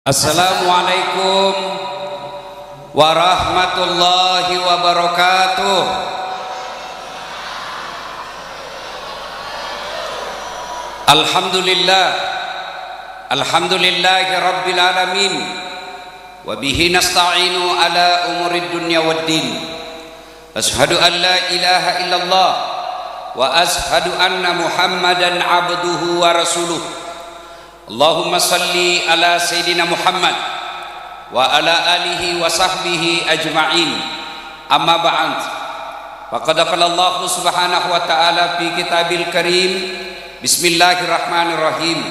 Assalamualaikum warahmatullahi wabarakatuh. Alhamdulillahi rabbil alamin, wa bihi nasta'inu ala umurid dunya waddin. Ashhadu an la ilaha illallah wa ashhadu anna Muhammadan abduhu wa rasuluh. Allahumma salli ala Sayyidina Muhammad wa ala alihi wa sahbihi ajma'in. Amma ba'd. Faqad qala Allah subhanahu wa ta'ala fi kitabil karim. Bismillahirrahmanirrahim.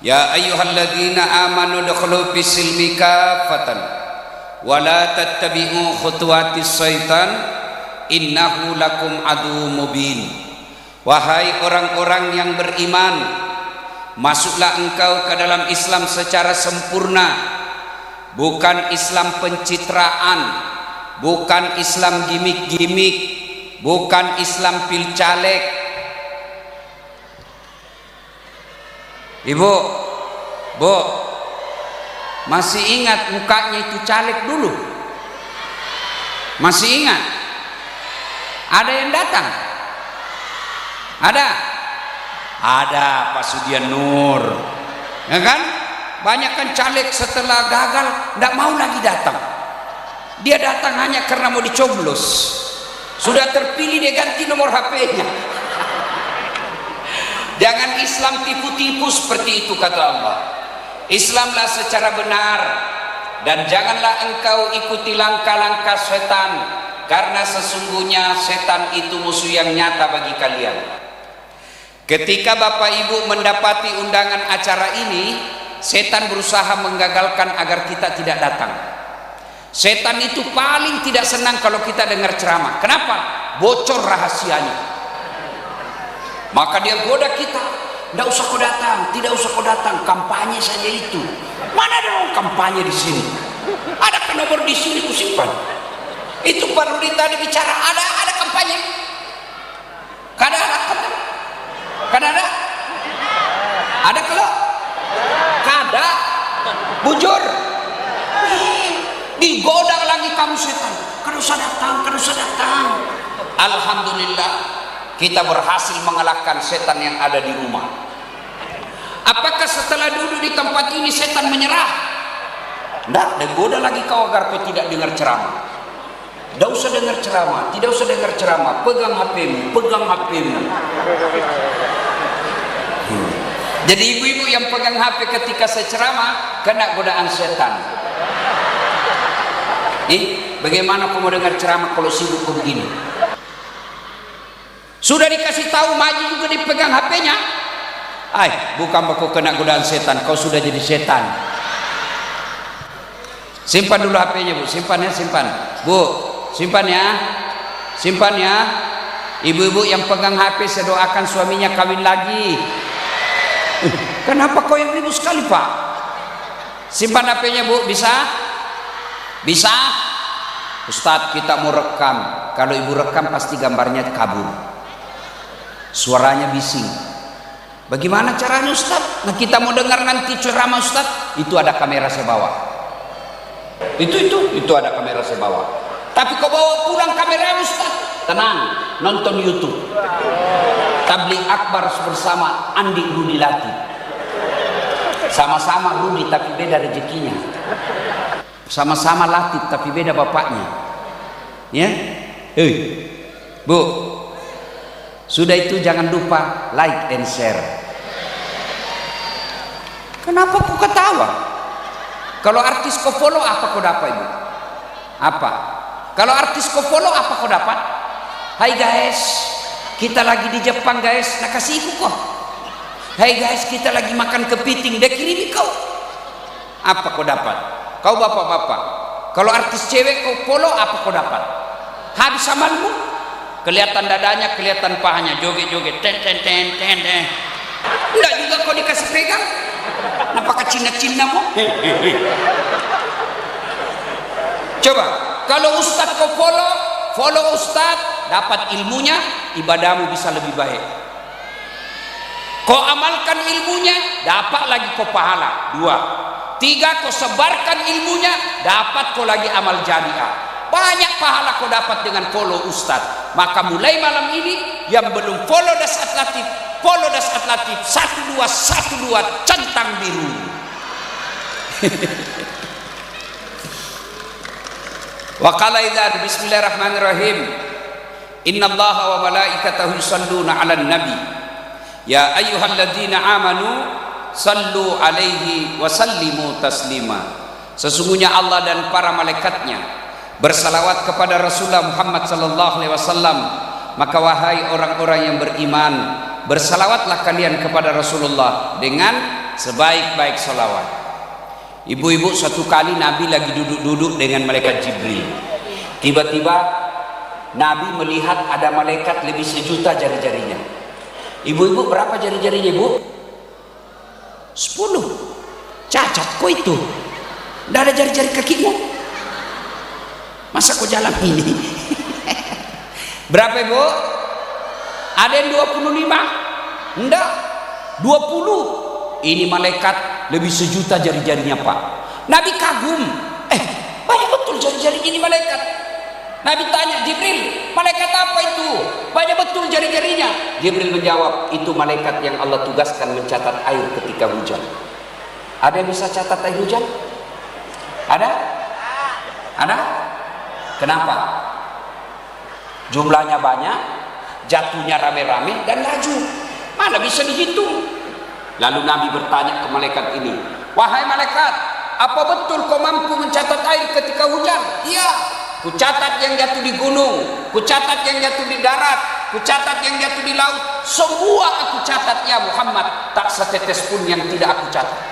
Ya ayyuhalladzina amanu dukhulu fis silmi kafatan wa la tattabi'u khutuwatis syaitan innahu lakum aduwwum mubin. Wahai orang-orang yang beriman, masuklah engkau ke dalam Islam secara sempurna, bukan Islam pencitraan, bukan Islam gimik-gimik, bukan Islam pil caleg. Ibu, Bu, masih ingat mukanya itu caleg dulu? Masih ingat? Ada yang datang? Ada Pak Sudian Nur, ya kan? Banyak kan caleg setelah gagal tidak mau lagi datang. Dia datang hanya karena mau dicoblos. Sudah terpilih dia ganti nomor HP-nya. Jangan Islam tipu-tipu seperti itu, kata Allah. Islamlah secara benar, dan janganlah engkau ikuti langkah-langkah setan, karena sesungguhnya setan itu musuh yang nyata bagi kalian. Ketika Bapak Ibu mendapati undangan acara ini, setan berusaha menggagalkan agar kita tidak datang. Setan itu paling tidak senang kalau kita dengar ceramah. Kenapa? Bocor rahasianya. Maka dia goda kita, tidak usah kau datang, tidak usah kau datang, kampanye saja itu. Mana ada orang kampanye di sini? Ada nomor di sini kusimpan. Itu baru tadi bicara ada kampanye. Kada ada kalau kada bujur digoda lagi kamu setan, kada usah datang. Alhamdulillah kita berhasil mengalahkan setan yang ada di rumah. Apakah setelah duduk di tempat ini setan menyerah? Tidak, digoda lagi kau agar kau tidak dengar ceramah. Tidak usah dengar ceramah, pegang HP-mu. Jadi ibu-ibu yang pegang HP ketika saya ceramah kena godaan setan. Bagaimana kau mau dengar ceramah kalau sibuk begini? Sudah dikasih tahu maju juga dipegang HP-nya. Bukan kau kena godaan setan, kau sudah jadi setan. Simpan dulu HP-nya, Bu. Simpan. Bu, simpan ya. Ibu-ibu yang pegang HP, saya doakan suaminya kawin lagi. Kenapa kau yang ribut sekali, Pak? Simpan HP-nya, Bu. Bisa? Ustadz, kita mau rekam. Kalau ibu rekam pasti gambarnya kabur, suaranya bising. Bagaimana caranya, Ustadz? Nah, kita mau dengar nanti ceramah Ustadz. Itu ada kamera saya bawa. Itu ada kamera saya bawa. Tapi kau bawa pulang kamera, Ustadz. Tenang, nonton YouTube. Tabligh Akbar bersama Andi Rudi Lati. Sama-sama Rudi tapi beda rezekinya. Sama-sama Latif tapi beda bapaknya. Ya? Bu. Sudah itu jangan lupa like and share. Kenapa kau ketawa? Kalau artis kau follow apa kau dapat, Ibu? Apa? Kalau artis kau follow apa kau dapat? Hai guys, kita lagi di Jepang guys, nak kasih ikut kok. Hai guys, kita lagi makan kepiting, dia kirimi kau. Apa kau dapat? Kau bapak-bapak, kalau artis cewek kau follow apa kau dapat? Habis amalmu, kelihatan dadanya, kelihatan pahanya, joget-joget, ten. Enggak juga kau dikasih pegang. Apakah Cina-Cina mu? Coba, kalau ustadz kau follow ustadz, dapat ilmunya, ibadahmu bisa lebih baik. Kau amalkan ilmunya, dapat lagi kau pahala. 2. Tiga, kau sebarkan ilmunya, dapat kau lagi amal jariah. Banyak pahala kau dapat dengan follow Ustadz. Maka mulai malam ini yang belum follow Das Atlatif, follow Das Atlatif 1212 centang biru. Wa qala idzan bismillahirrahmanirrahim. Innallaha wa malaikatahu yusholluna 'alan nabi. Ya ayyuhalladzina amanu sallu alaihi wa sallimu taslima. Sesungguhnya Allah dan para malaikatnya bersalawat kepada Rasulullah Muhammad sallallahu alaihi wasallam. Maka wahai orang-orang yang beriman, bersalawatlah kalian kepada Rasulullah dengan sebaik-baik salawat. Ibu-ibu, suatu kali Nabi lagi duduk-duduk dengan malaikat Jibril. Tiba-tiba Nabi melihat ada malaikat lebih 1.000.000 jari-jarinya. Ibu-ibu, berapa jari-jarinya, Ibu? 10. Cacat kok itu? Tidak ada jari-jari kakimu? Masa kau jalan ini? Berapa, Ibu? Ada yang 25? Enggak, 20. Ini malaikat lebih 1.000.000 jari-jarinya, Pak. Nabi kagum. Banyak betul jari-jari ini malaikat. Nabi tanya, Jibril, malaikat apa itu? Banyak betul jari-jarinya. Jibril menjawab, itu malaikat yang Allah tugaskan mencatat air ketika hujan. Ada yang bisa catat air hujan? Ada? Ada? Kenapa? Jumlahnya banyak, jatuhnya rame-rame dan laju. Mana bisa dihitung? Lalu Nabi bertanya ke malaikat ini, wahai malaikat, apa betul kau mampu mencatat air ketika hujan? Iya. Ku catat yang jatuh di gunung, ku catat yang jatuh di darat, ku catat yang jatuh di laut. Semua aku catat ya Muhammad, tak setetes pun yang tidak aku catat.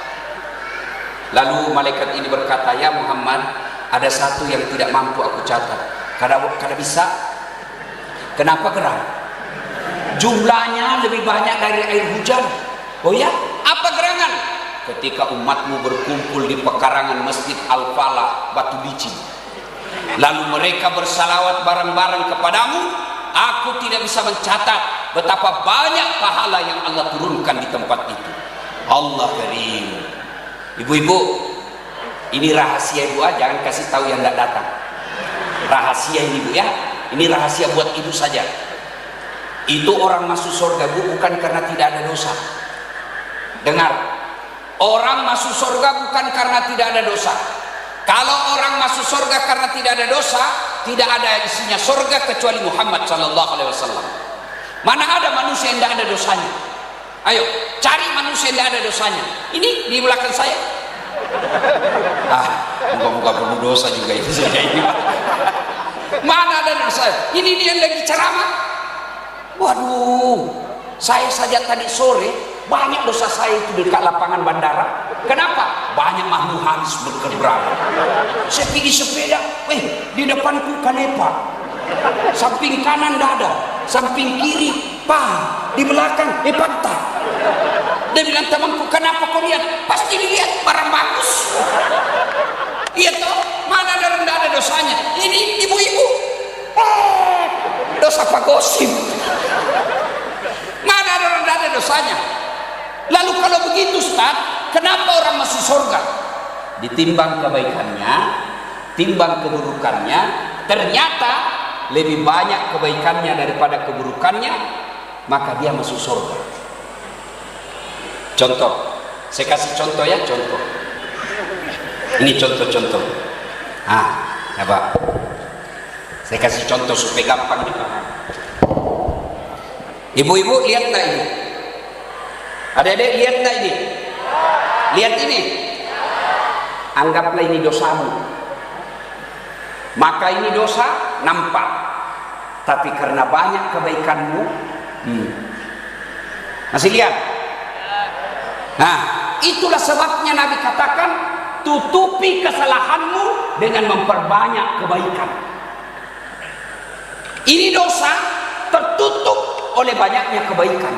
Lalu malaikat ini berkata, ya Muhammad, ada satu yang tidak mampu aku catat. Kada bisa. Kenapa geram? Jumlahnya lebih banyak dari air hujan. Oh ya? Apa gerangan? Ketika umatmu berkumpul di pekarangan Masjid Al-Falah, Batu Licin, lalu mereka bersalawat bareng-bareng kepadamu, aku tidak bisa mencatat betapa banyak pahala yang Allah turunkan di tempat itu. Allah karim. Ibu-ibu, ini rahasia Ibu, jangan kasih tahu yang tidak datang. Rahasia ini Bu ya, ini rahasia buat Ibu saja. Itu orang masuk surga Bu bukan karena tidak ada dosa. Dengar, orang masuk surga bukan karena tidak ada dosa. Kalau orang masuk surga karena tidak ada dosa, tidak ada isinya surga kecuali Muhammad sallallahu alaihi wasallam. Mana ada manusia yang tidak ada dosanya? Ayo, cari manusia yang tidak ada dosanya. Ini di belakang saya. Muka-muka penuh dosa juga itu saja ini. Mana ada dosa? Ini dia yang lagi ceramah. Waduh, saya saja tadi sore banyak dosa saya itu dekat lapangan bandara. Kenapa? Banyak makhluk halus berkebrang. Saya pergi sepeda, di depanku kanepa, samping kanan dada, samping kiri paha, di belakang pantat. Dia bilang, temanku, kenapa kau lihat? Pasti dilihat barang bagus. Iya toh, mana ada rendah ada dosanya. Ini ibu-ibu, dosa pak gosip. Mana ada rendah ada dosanya. Lalu kalau begitu Ustaz, kenapa orang masuk surga? Ditimbang kebaikannya, timbang keburukannya, ternyata lebih banyak kebaikannya daripada keburukannya, maka dia masuk surga. Contoh, saya kasih contoh ya, contoh. Ini contoh-contoh. Ya Pak, saya kasih contoh supaya gampang dipahami. Ibu-ibu lihat tak ini? Adik-adik lihat tak ini? Lihat ini. Anggaplah ini dosamu. Maka ini dosa nampak, tapi karena banyak kebaikanmu, masih lihat. Nah, itulah sebabnya Nabi katakan, tutupi kesalahanmu dengan memperbanyak kebaikan. Ini dosa tertutup oleh banyaknya kebaikan.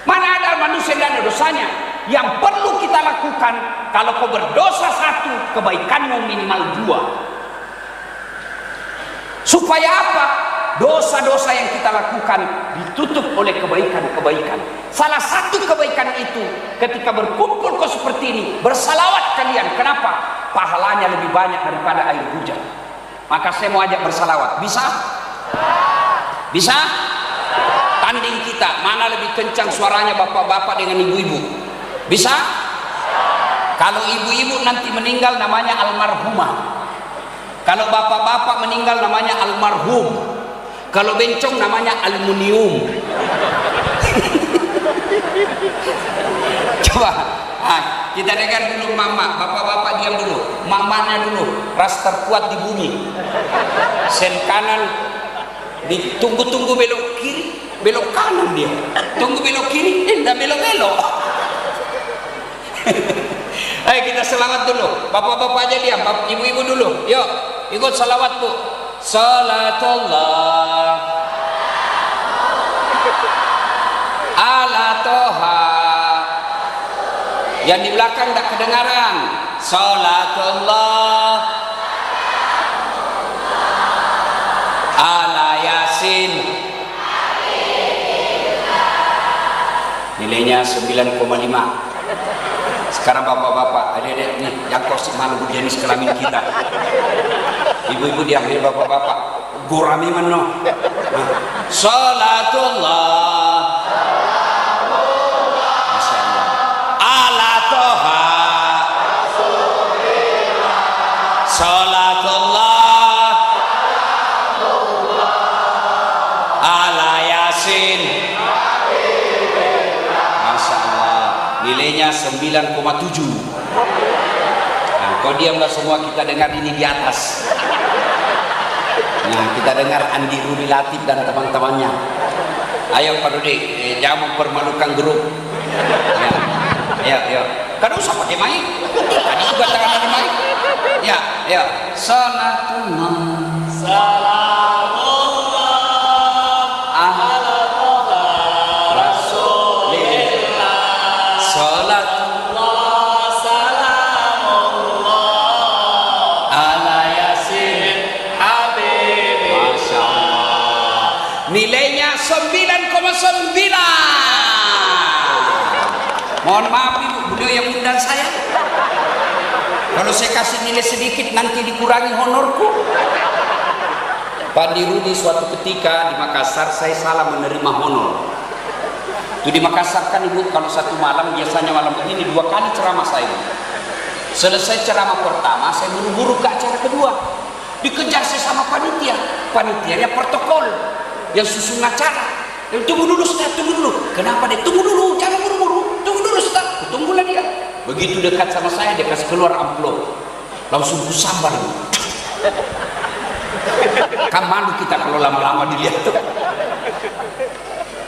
Mana ada manusia yang ada dosanya? Yang perlu kita lakukan, kalau kau berdosa satu, kebaikanmu minimal 2. Supaya apa? Dosa-dosa yang kita lakukan ditutup oleh kebaikan-kebaikan. Salah satu kebaikan itu, ketika berkumpul kau seperti ini, bersalawat kalian. Kenapa? Pahalanya lebih banyak daripada air hujan. Maka saya mau ajak bersalawat. Bisa? Bisa? Tanding kita, mana lebih kencang suaranya bapak-bapak dengan ibu-ibu? Bisa? Kalau ibu-ibu nanti meninggal namanya almarhumah. Kalau bapak-bapak meninggal namanya almarhum. Kalau bencong namanya aluminium. Coba, kita dengar dulu mama, bapak-bapak diam dulu. Mamanya dulu, ras terkuat di bumi. Sen kanan, ditunggu-tunggu belok kiri, belok kanan dia. Tunggu belok kiri, tidak belok-belok. Ayo kita selawat dulu. Bapak-bapak aja diam, ibu-ibu dulu. Yuk, ikut salawat bu. Salatullah ala toha. Yang di belakang tak kedengaran. Salatullah ala yasin. Nilainya 9,5. Sekarang bapak-bapak, adik-adik nih, yang kosip malu jenis kelamin kita. Ibu-ibu diambil bapak-bapak. Gurami mano. Salatullah ala toha. Salatullah ala yasin. Masya Allah, nilainya 9,7. Nah, kau diamlah semua, kita dengar ini di atas. Nah, kita dengar Andi Rudi Latif dan teman-temannya. Ayo Pak Rudi, jangan mempermalukan grup. Ya. Kan usah pakai mic. Tadi juga tangan ada mic. Ya. Salatullah. Salamullah ala Rasulillah. Salatullah salamullah ala yasin habib. Masya Allah. Nilainya 9,9. Mohon maaf ibu, beliau yang undang saya. Kalau saya kasih nilai sedikit nanti dikurangi honorku. Pak Dirudi suatu ketika di Makassar saya salah menerima honor. Itu di Makassar kan ibu, kalau satu malam biasanya malam begini 2 kali ceramah saya. Selesai ceramah pertama saya buru-buru ke acara kedua. Dikejar saya sama panitia. Panitianya protokol yang susun acara. Tunggu dulu Ustaz, tunggu dulu. Kenapa dia? Tunggu dulu, jangan buru-buru. Tunggu dulu Ustaz. Tunggulah dia. Begitu dekat sama saya, dia kasih keluar amplop. Langsung kusambar. Kan malu kita kalau lama-lama dilihat tuh.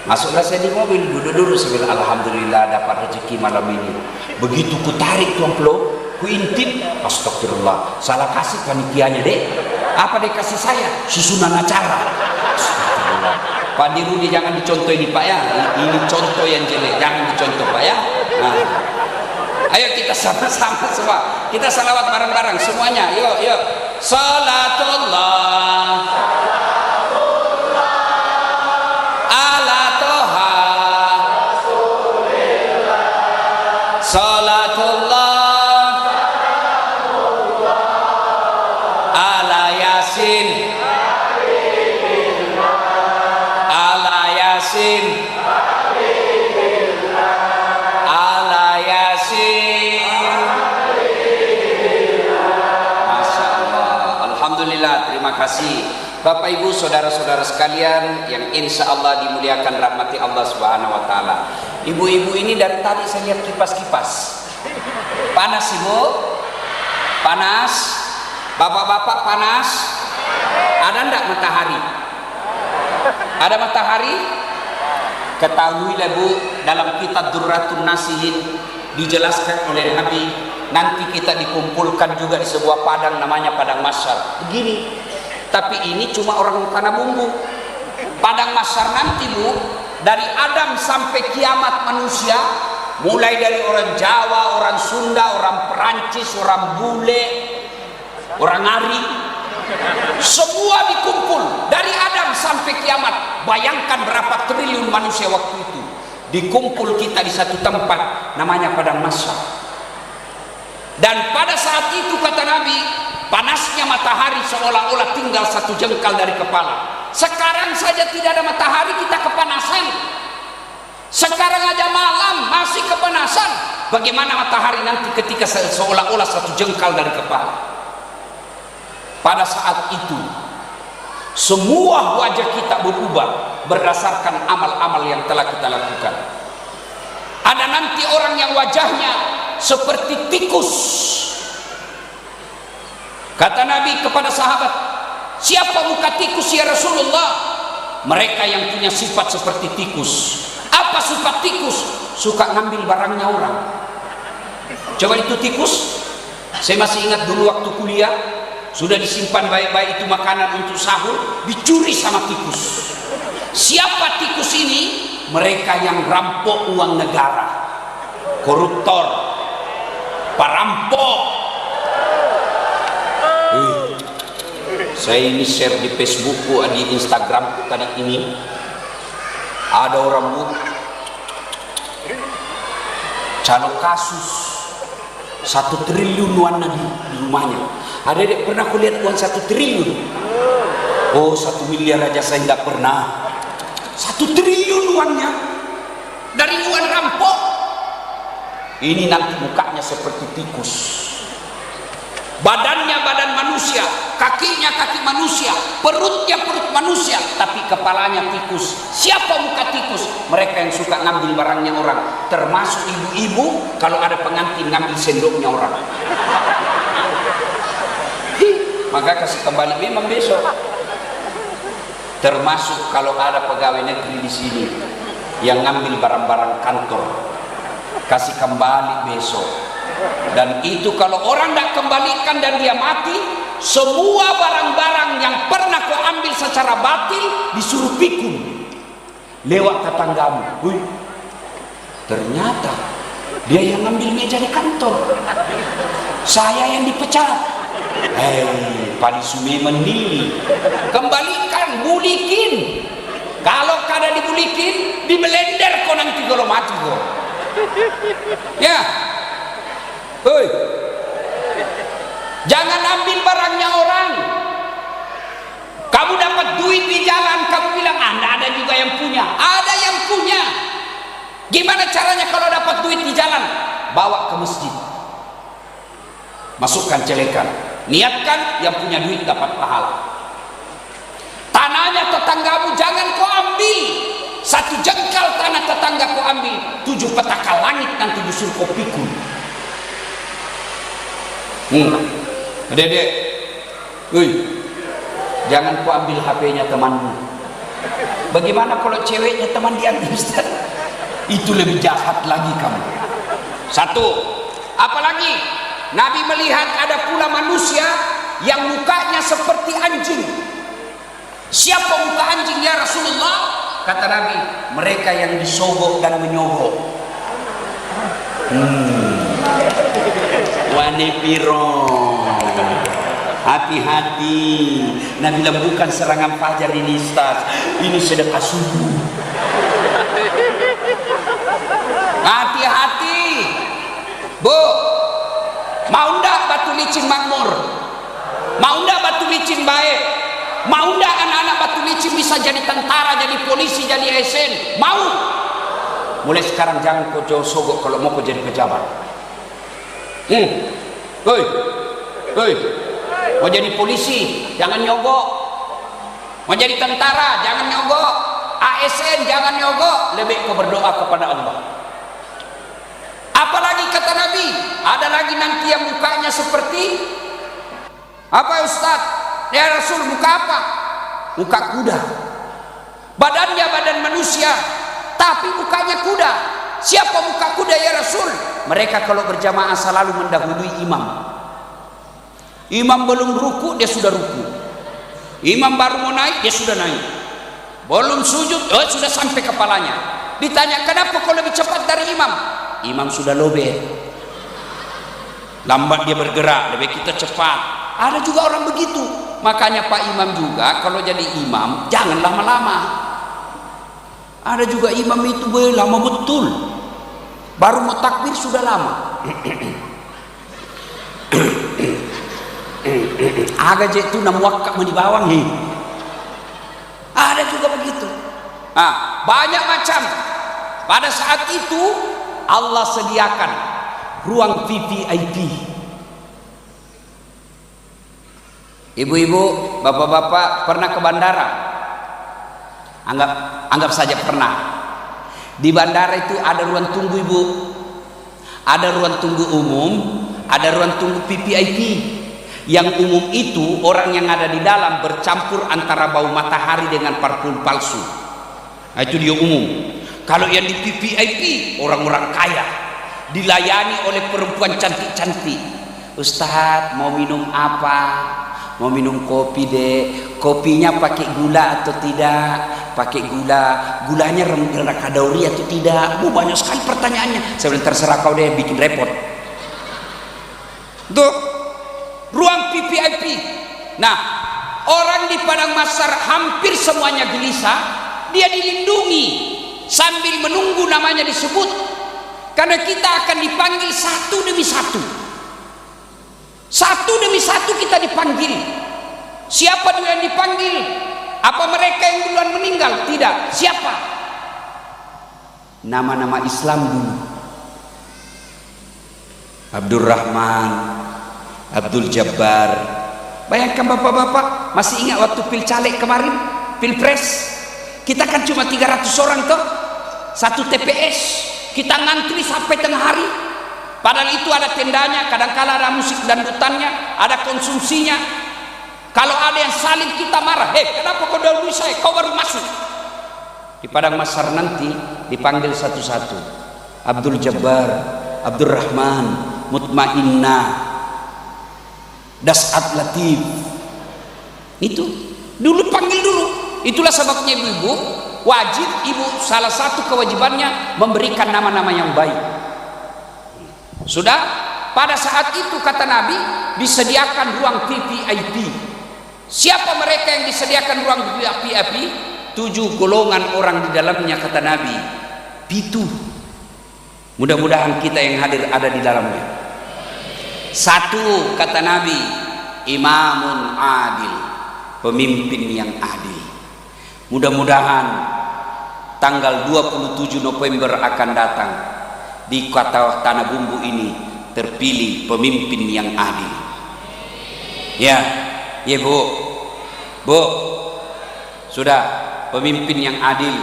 Masuklah saya di mobil, duduk dulu sambil alhamdulillah dapat rezeki malam ini. Begitu ku tarik tuh amplop, ku intip, astagfirullah. Salah kasih panitianya dek. Apa dia kasih saya? Susunan acara. Astagfirullah. Pak Dirudi jangan dicontoh ini Pak ya. Ini contoh yang jelek, jangan dicontoh Pak ya. Nah. Ayo kita sama-sama semua. Kita salawat bareng-bareng semuanya. Yuk. Salatullah ala toha. Salatullah ala yasin. Ala yasin. Masya Allah. Alhamdulillah, terima kasih Bapak Ibu saudara-saudara sekalian yang insya Allah dimuliakan rahmati Allah Subhanahu wa Ta'ala. Ibu-ibu ini dari tadi saya lihat kipas-kipas. Panas ibu? Panas? Bapak-bapak panas? Ada enggak matahari? Ada matahari? Ketahuilah bu, dalam kitab Durratun Nasihin dijelaskan oleh Nabi, nanti kita dikumpulkan juga di sebuah padang namanya padang mahsyar. Begini, tapi ini cuma orang tanah bumbu. Padang mahsyar nanti bu, dari Adam sampai kiamat manusia, mulai dari orang Jawa, orang Sunda, orang Perancis, orang bule, orang Ari, semua dikumpul dari Adam sampai kiamat. Bayangkan berapa triliun manusia waktu itu dikumpul kita di satu tempat namanya padang mahsyar. Dan pada saat itu kata Nabi, panasnya matahari seolah-olah tinggal 1 jengkal dari kepala. Sekarang saja tidak ada matahari kita kepanasan. Sekarang aja malam masih kepanasan. Bagaimana matahari nanti ketika seolah-olah 1 jengkal dari kepala? Pada saat itu semua wajah kita berubah berdasarkan amal-amal yang telah kita lakukan. Ada nanti orang yang wajahnya seperti tikus. Kata Nabi kepada sahabat, siapa muka tikus ya Rasulullah? Mereka yang punya sifat seperti tikus. Apa sifat tikus? Suka ngambil barangnya orang. Coba itu tikus. Saya masih ingat dulu waktu kuliah, sudah disimpan baik-baik itu makanan untuk sahur, dicuri sama tikus. Siapa tikus ini? Mereka yang rampok uang negara, koruptor, perampok. Saya ini share di Facebookku, di Instagramku tadi ini, ada orang calon kasus 1 triliun warna di rumahnya. Ada dek pernah aku lihat uang 1 triliun? Oh, 1 miliar aja saya tidak pernah. 1 triliun uangnya dari uang rampok. Ini nanti mukanya seperti tikus. Badannya badan manusia, kakinya kaki manusia, perutnya perut manusia, tapi kepalanya tikus. Siapa muka tikus? Mereka yang suka ngambil barangnya orang, termasuk ibu-ibu kalau ada pengantin ngambil sendoknya orang. Maka kasih kembali memang besok. Termasuk kalau ada pegawai negeri di sini yang ngambil barang-barang kantor, kasih kembali besok. Dan itu kalau orang tidak kembalikan dan dia mati, semua barang-barang yang pernah kau ambil secara batil disuruh pikul lewat tetanggamu. Wih, ternyata dia yang ngambil meja di kantor, saya yang dipecat. Padi sume menili, kembalikan, bulikin. Kalau kada dibulikin, dibelender kau nanti kalau mati kau. Ya. Hei, jangan ambil barangnya orang. Kamu dapat duit di jalan, kamu bilang Anda ada juga yang punya. Ada yang punya. Gimana caranya kalau dapat duit di jalan? Bawa ke masjid, masukkan celekan, niatkan yang punya duit dapat pahala. Tanahnya tetanggamu jangan kau ambil. 1 jengkal tanah tetangga kau ambil, 7 petaka langit nanti disuruh kau pikul. Dedek, jangan kau ambil HP-nya temanmu. Bagaimana kalau ceweknya teman diambil, Ustaz? Itu lebih jahat lagi kamu. 1. Apalagi Nabi melihat ada pula manusia yang mukanya seperti anjing. Siapa muka anjing ya Rasulullah? Kata Nabi, mereka yang disogok dan menyogok. Wane piro, hati-hati. Nabi bilang bukan serangan fajar ini Ustaz, ini sedekah subuh. Hati-hati, Bu. Mau ndak batu licin makmur? Mau ndak batu licin baik? Mau ndak anak-anak batu licin bisa jadi tentara, jadi polisi, jadi ASN? Mau? Mulai sekarang jangan kau jauh sogok kalau mau kau jadi pejabat. Mau jadi polisi jangan nyogok, mau jadi tentara jangan nyogok, ASN jangan nyogok, lebih kau berdoa kepada Allah. Apalagi kata Nabi, ada lagi nanti yang mukanya seperti apa Ustaz? Ya Rasul, muka apa? Muka kuda. Badannya badan manusia, tapi mukanya kuda. Siapa muka kuda ya Rasul? Mereka kalau berjamaah selalu mendahului imam. Imam belum ruku, dia sudah ruku. Imam baru mau naik, dia sudah naik. Belum sujud, sudah sampai kepalanya. Ditanya, kenapa kau lebih cepat dari imam? Imam sudah lobet. Lambat dia bergerak, lebih kita cepat. Ada juga orang begitu. Makanya Pak Imam juga kalau jadi imam jangan lama-lama. Ada juga imam itu lama betul, baru mau takbir sudah lama. Aga je tu na muakkak di bawah nih. Ada juga begitu. Nah, banyak macam. Pada saat itu Allah sediakan ruang VVIP. Ibu-ibu, bapak-bapak pernah ke bandara? Anggap saja pernah. Di bandara itu ada ruang tunggu, ibu. Ada ruang tunggu umum, ada ruang tunggu VVIP. Yang umum itu orang yang ada di dalam bercampur antara bau matahari dengan parfum palsu. Nah, itu dia umum. Kalau yang di VVIP orang-orang kaya, dilayani oleh perempuan cantik-cantik. Ustadz, mau minum apa? Mau minum kopi deh. Kopinya pakai gula atau tidak? Pakai gula. Gulanya rendah kalori atau tidak? Banyak sekali pertanyaannya. Saya bilang terserah kau deh, bikin repot. Tuh, ruang VVIP. Nah, orang di Padang Mahsyar hampir semuanya gelisah. Dia dilindungi sambil menunggu namanya disebut, karena kita akan dipanggil satu demi satu. Satu demi satu kita dipanggil. Siapa dulu yang dipanggil? Apa mereka yang duluan meninggal? Tidak. Siapa? Nama-nama Islam dulu. Abdurrahman, Abdul Jabbar. Bayangkan bapak-bapak, masih ingat waktu pilcaleg kemarin, pilpres? Kita kan cuma 300 orang toh, satu TPS, kita ngantri sampai tengah hari. Padahal itu ada tendanya, kadang-kala ada musik dandutannya, ada konsumsinya. Kalau ada yang saling kita marah, kenapa kau dahului saya, kau baru masuk. Di Padang Mahsyar nanti dipanggil satu-satu. Abdul Jabbar, Abdurrahman, Mutmainnah, Das'at Latif. Itu dulu panggil dulu. Itulah sebabnya ibu-ibu wajib, salah satu kewajibannya memberikan nama-nama yang baik. Sudah, pada saat itu kata Nabi disediakan ruang VVIP. Siapa mereka yang disediakan ruang VIP? 7 golongan orang di dalamnya kata Nabi. Pitu. Mudah-mudahan kita yang hadir ada di dalamnya. 1 kata Nabi, imamun adil, pemimpin yang adil. Mudah-mudahan tanggal 27 November akan datang, di kota Tanah Bumbu ini terpilih pemimpin yang adil. Ya Bu, sudah pemimpin yang adil.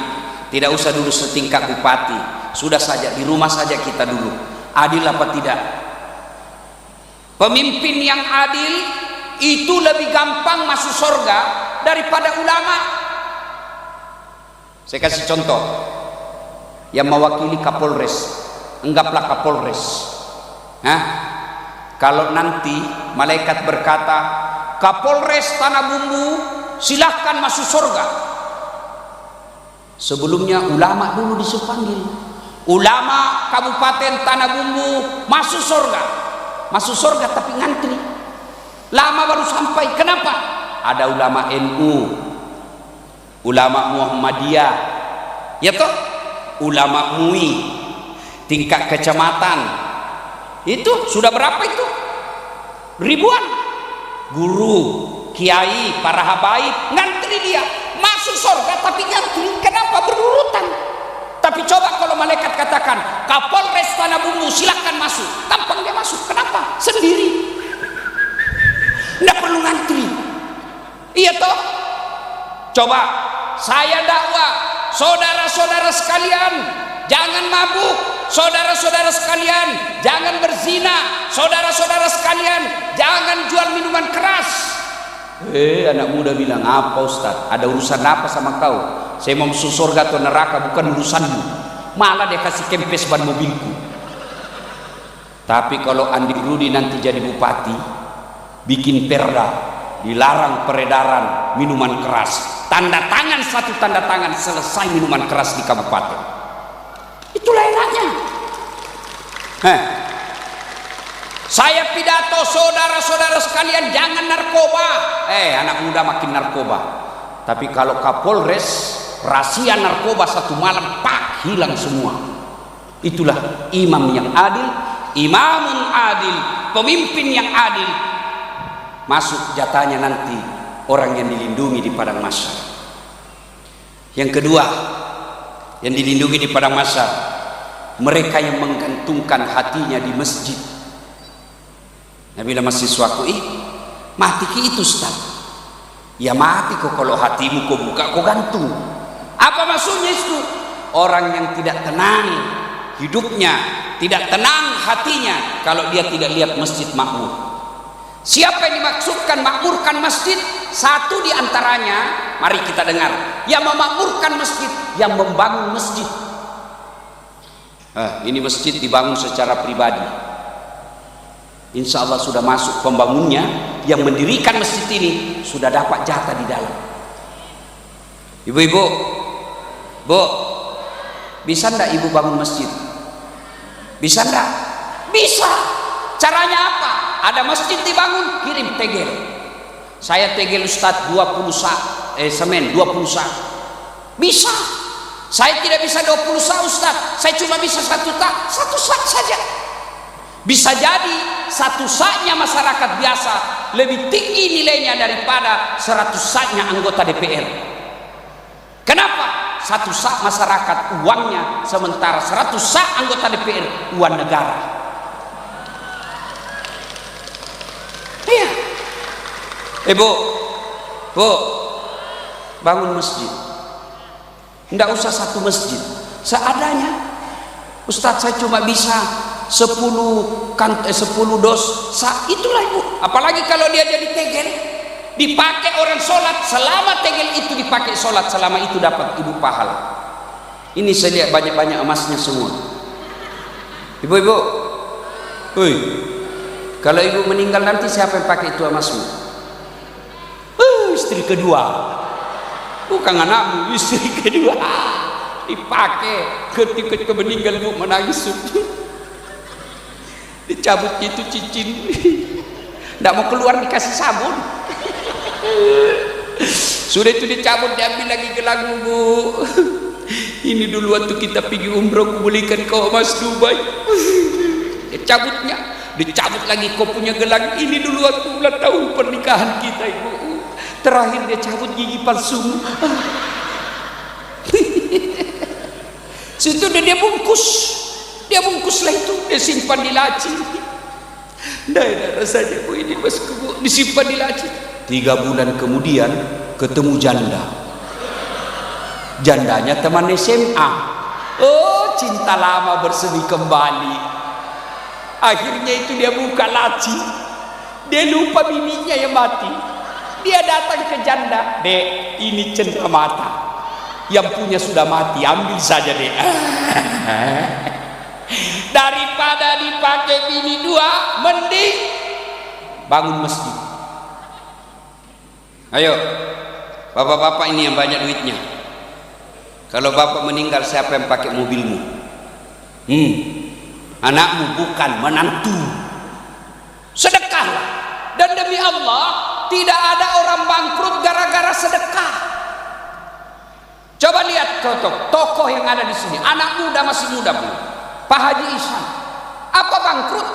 Tidak usah dulu setingkat bupati, sudah saja di rumah saja kita dulu. Adil apa tidak? Pemimpin yang adil itu lebih gampang masuk surga daripada ulama. Saya kasih contoh, yang mewakili Kapolres, anggaplah Kapolres. Kalau nanti malaikat berkata, Kapolres Tanah Bumbu silahkan masuk surga, sebelumnya ulama dulu disuruh panggil. Ulama Kabupaten Tanah Bumbu masuk surga tapi ngantri, lama baru sampai. Kenapa? Ada ulama NU, ulama Muhammadiyah, ya toh, ulama MUI tingkat kecamatan. Itu sudah berapa itu? Ribuan. Guru, kiai, para habaib ngantri, dia masuk surga tapi ngantri. Kenapa? Berurutan. Tapi coba kalau malaikat katakan Kapolres Tanah Bumbu silahkan masuk, tampang dia masuk. Kenapa? Sendiri, nggak perlu ngantri. Iya toh? Coba saya dakwah, saudara-saudara sekalian jangan mabuk, saudara-saudara sekalian jangan berzina, saudara-saudara sekalian jangan jual minuman keras. Anak muda bilang, apa Ustaz? Ada urusan apa sama kau? Saya mau masuk surga atau neraka bukan urusanmu. Malah dia kasih kempes ban mobilku. Tapi kalau Andi Rudi nanti jadi bupati, bikin perda, dilarang peredaran minuman keras. Tanda tangan, satu tanda tangan, selesai minuman keras di kabupaten. Itulah enaknya. Saya pidato, saudara-saudara sekalian jangan narkoba. Anak muda makin narkoba. Tapi kalau Kapolres rahasia narkoba satu malam, hilang semua. Itulah imam yang adil, imamun adil, pemimpin yang adil, masuk jatahnya nanti orang yang dilindungi di padang mahsyar. Yang kedua, yang dilindungi di padang mahsyar, mereka yang menggantungkan hatinya di masjid. Nah, bila mahasiswaku, mati ki itu Ustaz. Ya mati kok kalau hatimu kau buka, kau gantung. Apa maksudnya itu? Orang yang tidak tenang hidupnya, tidak tenang hatinya kalau dia tidak lihat masjid makmur. Siapa yang dimaksudkan makmurkan masjid? Satu di antaranya, mari kita dengar. Yang memakmurkan masjid, yang membangun masjid. Ini masjid dibangun secara pribadi. Insya Allah sudah masuk pembangunnya, yang mendirikan masjid ini sudah dapat jatah di dalam. Ibu-ibu, Bu, bisa ndak ibu bangun masjid? Bisa ndak? Bisa. Caranya apa? Ada masjid dibangun, kirim tegel. Saya tegel Ustadz 20 sak, semen 20 sak. Bisa. Saya tidak bisa 20 sak Ustadz. Saya cuma bisa satu sak saja. Bisa jadi satu saknya masyarakat biasa lebih tinggi nilainya daripada 100 saknya anggota DPR. Kenapa? Satu sak masyarakat uangnya, sementara 100 sak anggota DPR uang negara. Iya. Bu, bangun masjid. Tidak usah satu masjid, seadanya. Ustadz, saya cuma bisa 10 dos sak, itulah ibu. Apalagi kalau dia jadi tegel, dipakai orang sholat, selama tegel itu dipakai sholat, selama itu dapat ibu pahala. Ini saya lihat banyak-banyak emasnya semua. Ibu-ibu, kalau ibu meninggal nanti siapa yang pakai itu emasmu? Istri kedua, bukan anakmu, istri kedua dipakai. Ketika meninggal ibu menangis, dicabut itu cincin, tidak mau keluar, dikasih sabun. Sudah itu dicabut, diambil lagi gelangmu, Bu. Ini dulu waktu kita pergi umroh, aku belikan kau emas Dubai. Dicabut lagi kau punya gelang. Ini dulu waktu ulang tahun pernikahan kita, Ibu. Terakhir dia cabut gigi palsu. Situ dia bungkus. Dia bungkuslah itu, dia simpan di laci. Tidak ada rasanya, Bu, ini mas kebu, disimpan di laci. 3 bulan kemudian ketemu janda. Jandanya teman SMA. Oh, cinta lama bersemi kembali. Akhirnya itu dia buka laci. Dia lupa bininya yang mati. Dia datang ke janda. Dek, ini cenderamata. Yang punya sudah mati, ambil saja, Dek. Daripada dipakai bini 2, mending bangun masjid. Ayo, bapak-bapak ini yang banyak duitnya. Kalau bapak meninggal, siapa yang pakai mobilmu? Anakmu, bukan menantu. Sedekahlah. Dan demi Allah, tidak ada orang bangkrut gara-gara sedekah. Coba lihat tokoh yang ada di sini. Anak muda, masih muda, Bu. Pak Haji Ihsan, apa bangkrut?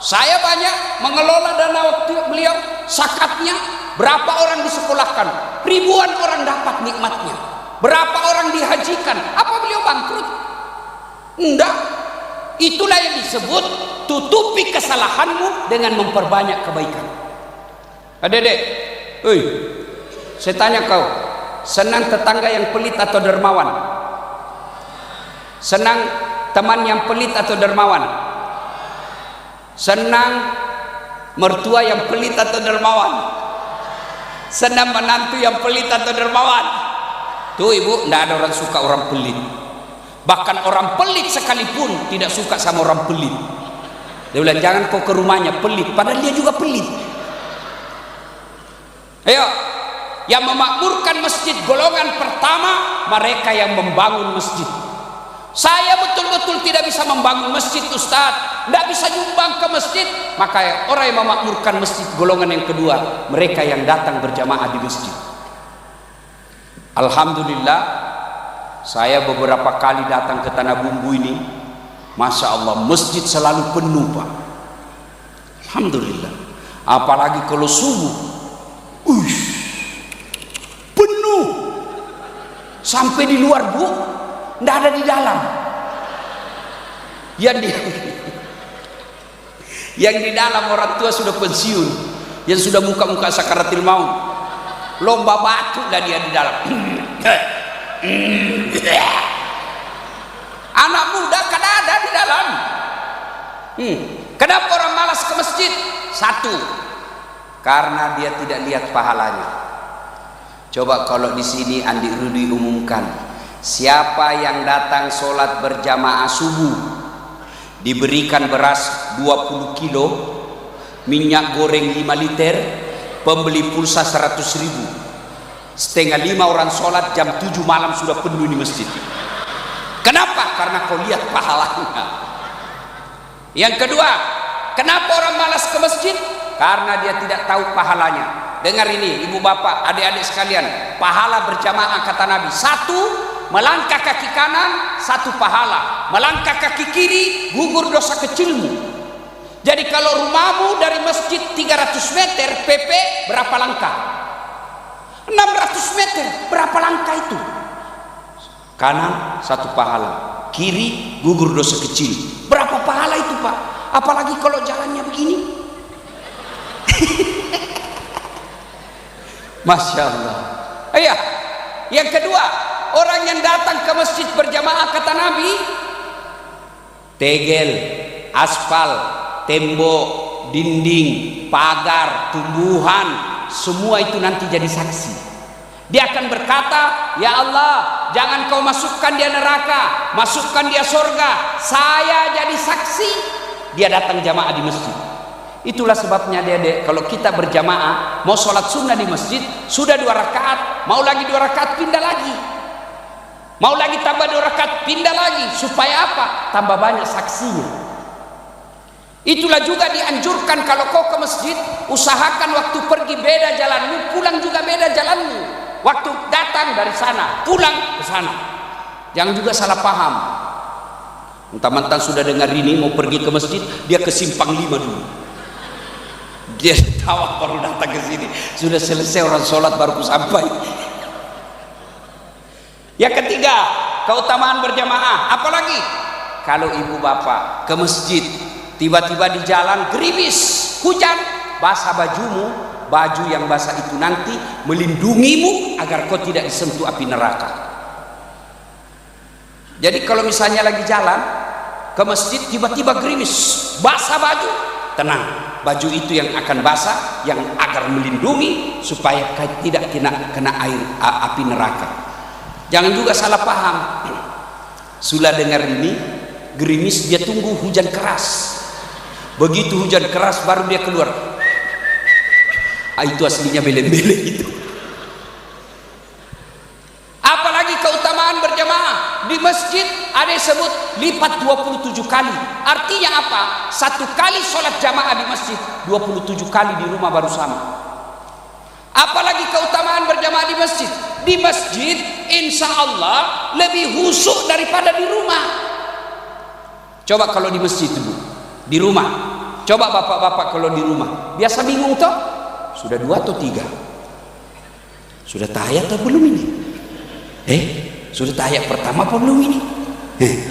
Saya banyak mengelola dana waktu beliau, zakatnya berapa orang disekolahkan, ribuan orang dapat nikmatnya, berapa orang dihajikan. Apa beliau bangkrut? Enggak. Itulah yang disebut tutupi kesalahanmu dengan memperbanyak kebaikan. Adek-adek, saya tanya kau, senang tetangga yang pelit atau dermawan? Senang teman yang pelit atau dermawan? Senang mertua yang pelit atau dermawan? Senang menantu yang pelit atau dermawan? Tuh Ibu, tidak ada orang suka orang pelit. Bahkan orang pelit sekalipun tidak suka sama orang pelit. Dia bilang, jangan kau ke rumahnya, pelit, padahal dia juga pelit. Ayo, yang memakmurkan masjid golongan pertama, mereka yang membangun masjid. Saya betul-betul tidak bisa membangun masjid, Ustaz, tidak bisa nyumbang ke masjid. Maka orang yang memakmurkan masjid golongan yang kedua, mereka yang datang berjamaah di masjid. Alhamdulillah, saya beberapa kali datang ke Tanah Bumbu ini, Masya Allah, masjid selalu penuh Pak. Alhamdulillah. Apalagi kalau subuh, penuh sampai di luar Bu, nggak ada di dalam. Yang di dalam orang tua sudah pensiun, yang sudah muka-muka sakaratil maut, lomba batuk dan dia di dalam. Anak muda kan ada di dalam. Kenapa orang malas ke masjid? Satu, karena dia tidak lihat pahalanya. Coba kalau di sini Andi Rudi umumkan, siapa yang datang sholat berjamaah subuh, diberikan beras 20 kilo, minyak goreng 5 liter, pembeli pulsa 100.000, setengah 5 orang sholat, jam 7 malam sudah penuh di masjid. Kenapa? Karena kau lihat pahalanya. Yang kedua, kenapa orang malas ke masjid? Karena dia tidak tahu pahalanya. Dengar ini ibu bapak, adik-adik sekalian, pahala berjamaah kata Nabi, satu, melangkah kaki kanan, satu pahala. Melangkah kaki kiri, gugur dosa kecilmu. Jadi kalau rumahmu dari masjid 300 meter, PP berapa langkah? 600 meter, berapa langkah itu? Kanan satu pahala, kiri gugur dosa kecil. Berapa pahala itu Pak? Apalagi kalau jalannya begini. Masya Allah. Iya. Yang kedua, orang yang datang ke masjid berjamaah kata Nabi, tegel, aspal, tembok, dinding, pagar, tumbuhan, semua itu nanti jadi saksi. Dia akan berkata, ya Allah, jangan kau masukkan dia neraka, masukkan dia surga, saya jadi saksi. Dia datang jamaah di masjid. Itulah sebabnya Dede, kalau kita berjamaah, mau sholat sunnah di masjid, sudah 2 rakaat, mau lagi 2 rakaat pindah lagi, mau lagi tambah 2 rakaat pindah lagi, supaya apa? Tambah banyak saksinya. Itulah juga dianjurkan kalau kau ke masjid, usahakan waktu pergi beda jalanmu, pulang juga beda jalanmu. Waktu datang dari sana, pulang ke sana. Jangan juga salah paham. Mentang-mentang sudah dengar ini mau pergi ke masjid, dia ke simpang 5 dulu. Dia tahu baru datang ke sini. Sudah selesai orang sholat baru sampai. Yang ketiga, keutamaan berjamaah. Apalagi kalau ibu bapak ke masjid, tiba-tiba di jalan gerimis, hujan, basah bajumu, baju yang basah itu nanti melindungimu agar kau tidak disentuh api neraka. Jadi kalau misalnya lagi jalan ke masjid, tiba-tiba gerimis, basah baju, tenang, baju itu yang akan basah, yang agar melindungi supaya tidak kena air api neraka. Jangan juga salah paham. Sudah dengar ini gerimis, dia tunggu hujan keras. Begitu hujan keras baru dia keluar. Itu aslinya belen-belen itu. Apalagi keutamaan berjamaah di masjid, ada yang sebut lipat 27 kali. Artinya apa? 1 kali sholat jamaah di masjid, 27 kali di rumah baru sama. Apalagi keutamaan berjamaah di masjid. Di masjid insya Allah lebih khusyuk daripada di rumah. Coba kalau di masjid Bu, di rumah, coba bapak-bapak kalau di rumah, biasa bingung toh, sudah 2 atau 3, sudah tahiyat atau belum ini, sudah tahiyat pertama apa belum ini,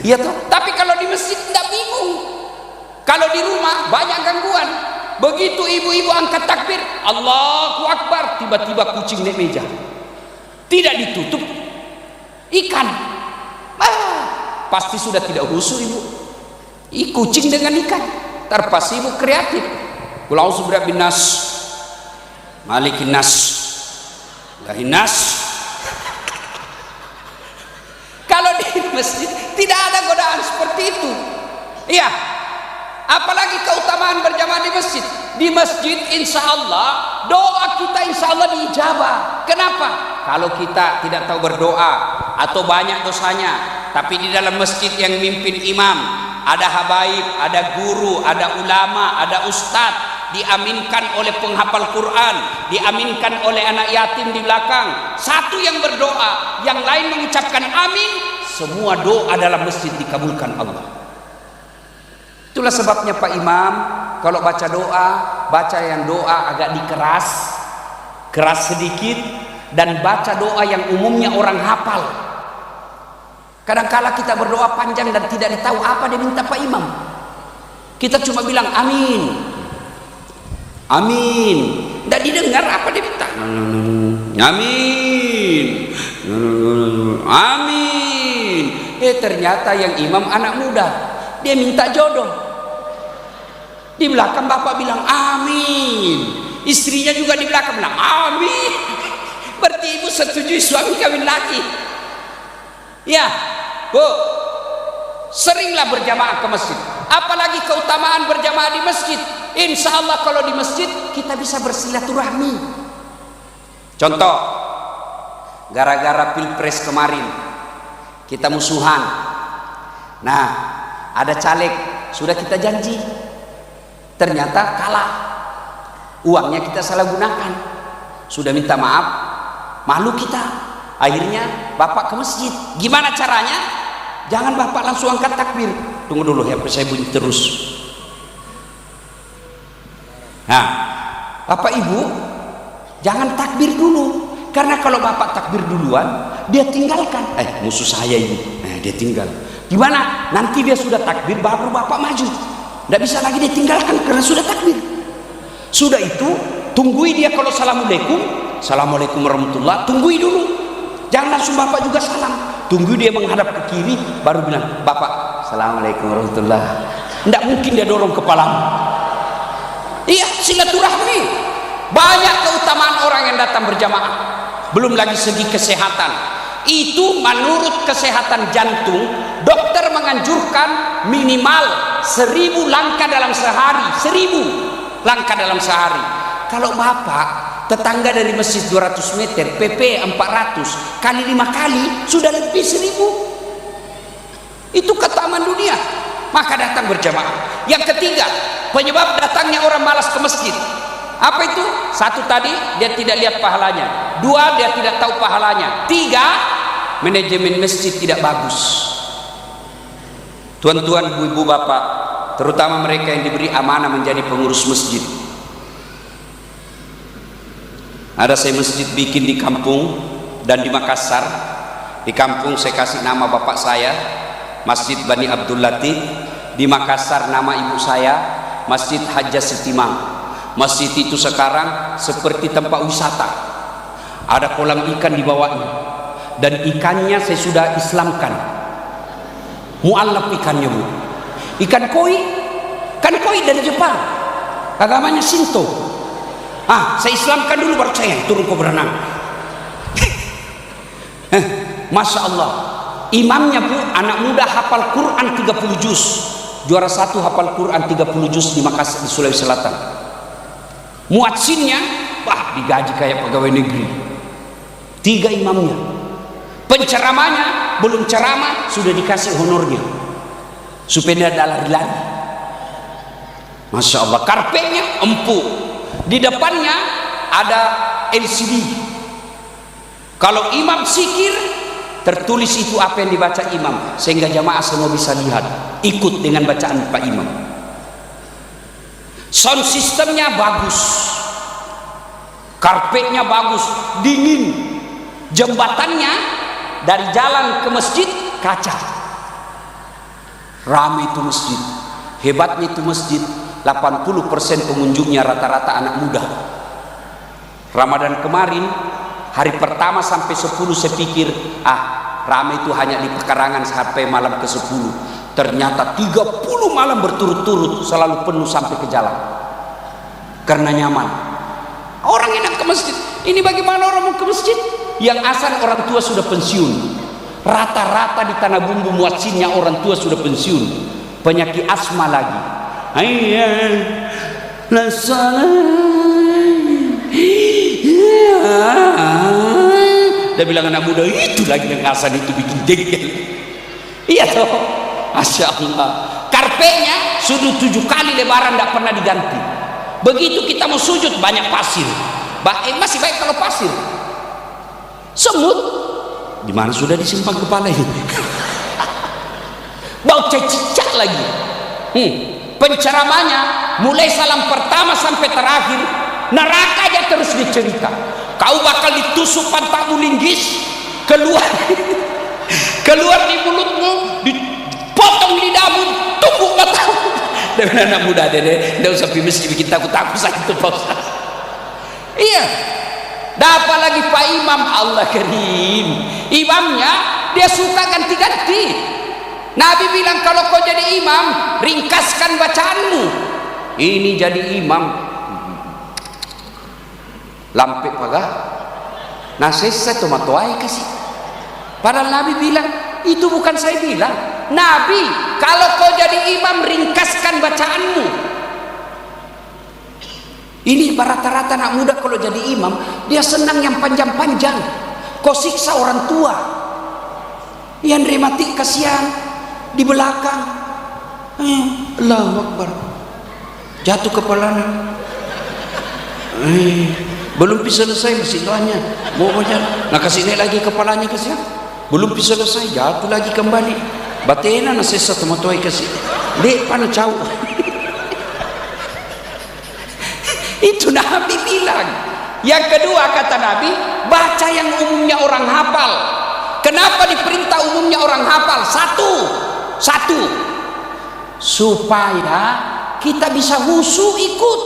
iya toh. Tapi kalau di masjid nggak bingung. Kalau di rumah banyak gangguan. Begitu ibu-ibu angkat takbir, Allahu Akbar, tiba-tiba kucing naik meja, tidak ditutup, ikan, pasti sudah tidak khusyuk ibu. Kucing dengan ikan, terpas ibu kreatif. Qul a'udzu birabbin nas, malikin nas, ilahin nas. Kalau di masjid tidak ada godaan seperti itu. Iya. Apalagi keutamaan berjamaah di masjid. Di masjid insya Allah doa kita insya Allah diijabah. Kenapa? Kalau kita tidak tahu berdoa atau banyak dosanya, tapi di dalam masjid yang mimpin imam, ada habaib, ada guru, ada ulama, ada ustadz, diaminkan oleh penghafal Quran, diaminkan oleh anak yatim di belakang. Satu yang berdoa, yang lain mengucapkan amin, semua doa dalam masjid dikabulkan Allah. Itulah sebabnya Pak Imam kalau baca doa, baca yang doa agak keras sedikit, dan baca doa yang umumnya orang hafal. Kadangkala kita berdoa panjang dan tidak tahu apa dia minta Pak Imam. Kita cuma bilang amin, amin, tidak didengar apa dia minta. Amin, amin. Ternyata yang imam anak muda, dia minta jodoh. Di belakang bapak bilang amin, istrinya juga di belakang bilang amin. Berarti ibu setuju suami kawin lagi. Ya Bu, seringlah berjamaah ke masjid, apalagi keutamaan berjamaah di masjid. Insya Allah kalau di masjid kita bisa bersilaturahmi. Contoh, gara-gara pilpres kemarin kita musuhan. Nah, ada caleg sudah kita janji, ternyata kalah, uangnya kita salah gunakan, sudah minta maaf, malu kita. Akhirnya bapak ke masjid. Gimana caranya? Jangan bapak langsung angkat takbir, tunggu dulu ya, saya bunyi terus. Nah, bapak ibu jangan takbir dulu, karena kalau bapak takbir duluan dia tinggalkan, musuh saya ini, dia tinggal. Gimana? Nanti dia sudah takbir baru bapak maju. Tidak bisa lagi dia tinggalkan karena sudah takbir. Sudah itu tunggui dia kalau assalamualaikum, assalamualaikum warahmatullah, tunggui dulu. Jangan langsung bapak juga salam. Tunggu dia menghadap ke kiri baru bilang, bapak assalamualaikum warahmatullah. Tidak mungkin dia dorong kepalamu. Iya, silaturahmi. Banyak keutamaan orang yang datang berjamaah. Belum lagi segi kesehatan. Itu menurut kesehatan jantung, dokter menganjurkan minimal 1000 langkah dalam sehari. 1000 langkah dalam sehari. Kalau bapak tetangga dari masjid 200 meter, PP 400 kali 5 kali sudah lebih 1000. Itu keutamaan dunia. Maka datang berjamaah. Yang ketiga, penyebab datangnya orang malas ke masjid. Apa itu? Satu tadi, dia tidak lihat pahalanya. Dua, dia tidak tahu pahalanya. Tiga, manajemen masjid tidak bagus. Tuan-tuan, ibu-ibu, bapak, terutama mereka yang diberi amanah menjadi pengurus masjid. Ada saya masjid bikin di kampung dan di Makassar. Di kampung saya kasih nama bapak saya, Masjid Bani Abdul Latif. Di Makassar nama ibu saya, Masjid Hajjah Setimang. Masjid itu sekarang seperti tempat wisata. Ada kolam ikan di bawahnya, dan ikannya saya sudah Islamkan. Mu'allaf ikannya, Bu. Ikan koi, kan koi dari Jepang, agamanya Shinto. Saya Islamkan dulu baru saya turun ke berenang. Masya Allah, imamnya Bu anak muda hafal Quran 30 juz, juara 1 hafal Quran 30 juz di Makassar, di Sulawesi Selatan. Muadzinnya digaji kayak pegawai negeri. 3 imamnya. Penceramanya belum ceramah sudah dikasih honornya supaya tidak lari-lari. Masya Allah, karpetnya empuk. Di depannya ada LCD. Kalau imam zikir, tertulis itu apa yang dibaca imam, sehingga jamaah semua bisa lihat, ikut dengan bacaan Pak Imam. Sound systemnya bagus, karpetnya bagus, dingin. Jembatannya dari jalan ke masjid kaca. Ramai itu masjid. Hebatnya itu masjid, 80% pengunjungnya rata-rata anak muda. Ramadan kemarin hari pertama sampai 10 saya pikir ramai itu hanya di pekarangan sampai malam ke 10. Ternyata 30 malam berturut-turut selalu penuh sampai ke jalan. Karena nyaman. Orang enak ke masjid. Ini bagaimana orang mau ke masjid? Yang asal orang tua sudah pensiun. Rata-rata di Tanah Bumbu muadzinnya orang tua sudah pensiun. Penyakit asma lagi. Dia bilang anak muda itu lagi yang asal itu bikin jengkel. Iya toh, Masya Allah. Karpetnya sudah 7 kali lebaran tidak pernah diganti. Begitu kita mau sujud banyak pasir. Masih baik kalau pasir. Semut di mana sudah disimpan kepala ini. Bau cicak lagi. penceramanya mulai salam pertama sampai terakhir neraka aja terus dicerita. Kau bakal ditusuk pantatmu linggis, keluar keluar di mulutmu, dipotong lidahmu, tumbuk matamu. Dengan anak muda deh, tidak usah mesti bikin takut sakit Pak Ustaz. Iya. Dapat lagi Pak Imam, Allah Karim. Imamnya dia suka ganti-ganti. Nabi bilang kalau kau jadi imam, ringkaskan bacaanmu. Ini jadi imam lampe paga nasesa tomatoai kasih. Padahal Nabi bilang itu bukan saya bilang. Nabi, kalau kau jadi imam ringkaskan bacaanmu. Ini rata-rata anak muda kalau jadi imam dia senang yang panjang-panjang. Kau siksa orang tua yang rematik kasihan di belakang. Allahu Akbar, jatuh kepalanya. Belum bisa selesai masih doanya mau baca, nah kasih naik lagi kepalanya kasihan. Belum bisa selesai jatuh lagi kembali. Batena na sesa tomatoy kasih dek pana cau. Itu Nabi bilang. Yang kedua kata Nabi, baca yang umumnya orang hafal. Kenapa diperintah umumnya orang hafal? Satu supaya kita bisa khusyuk ikut.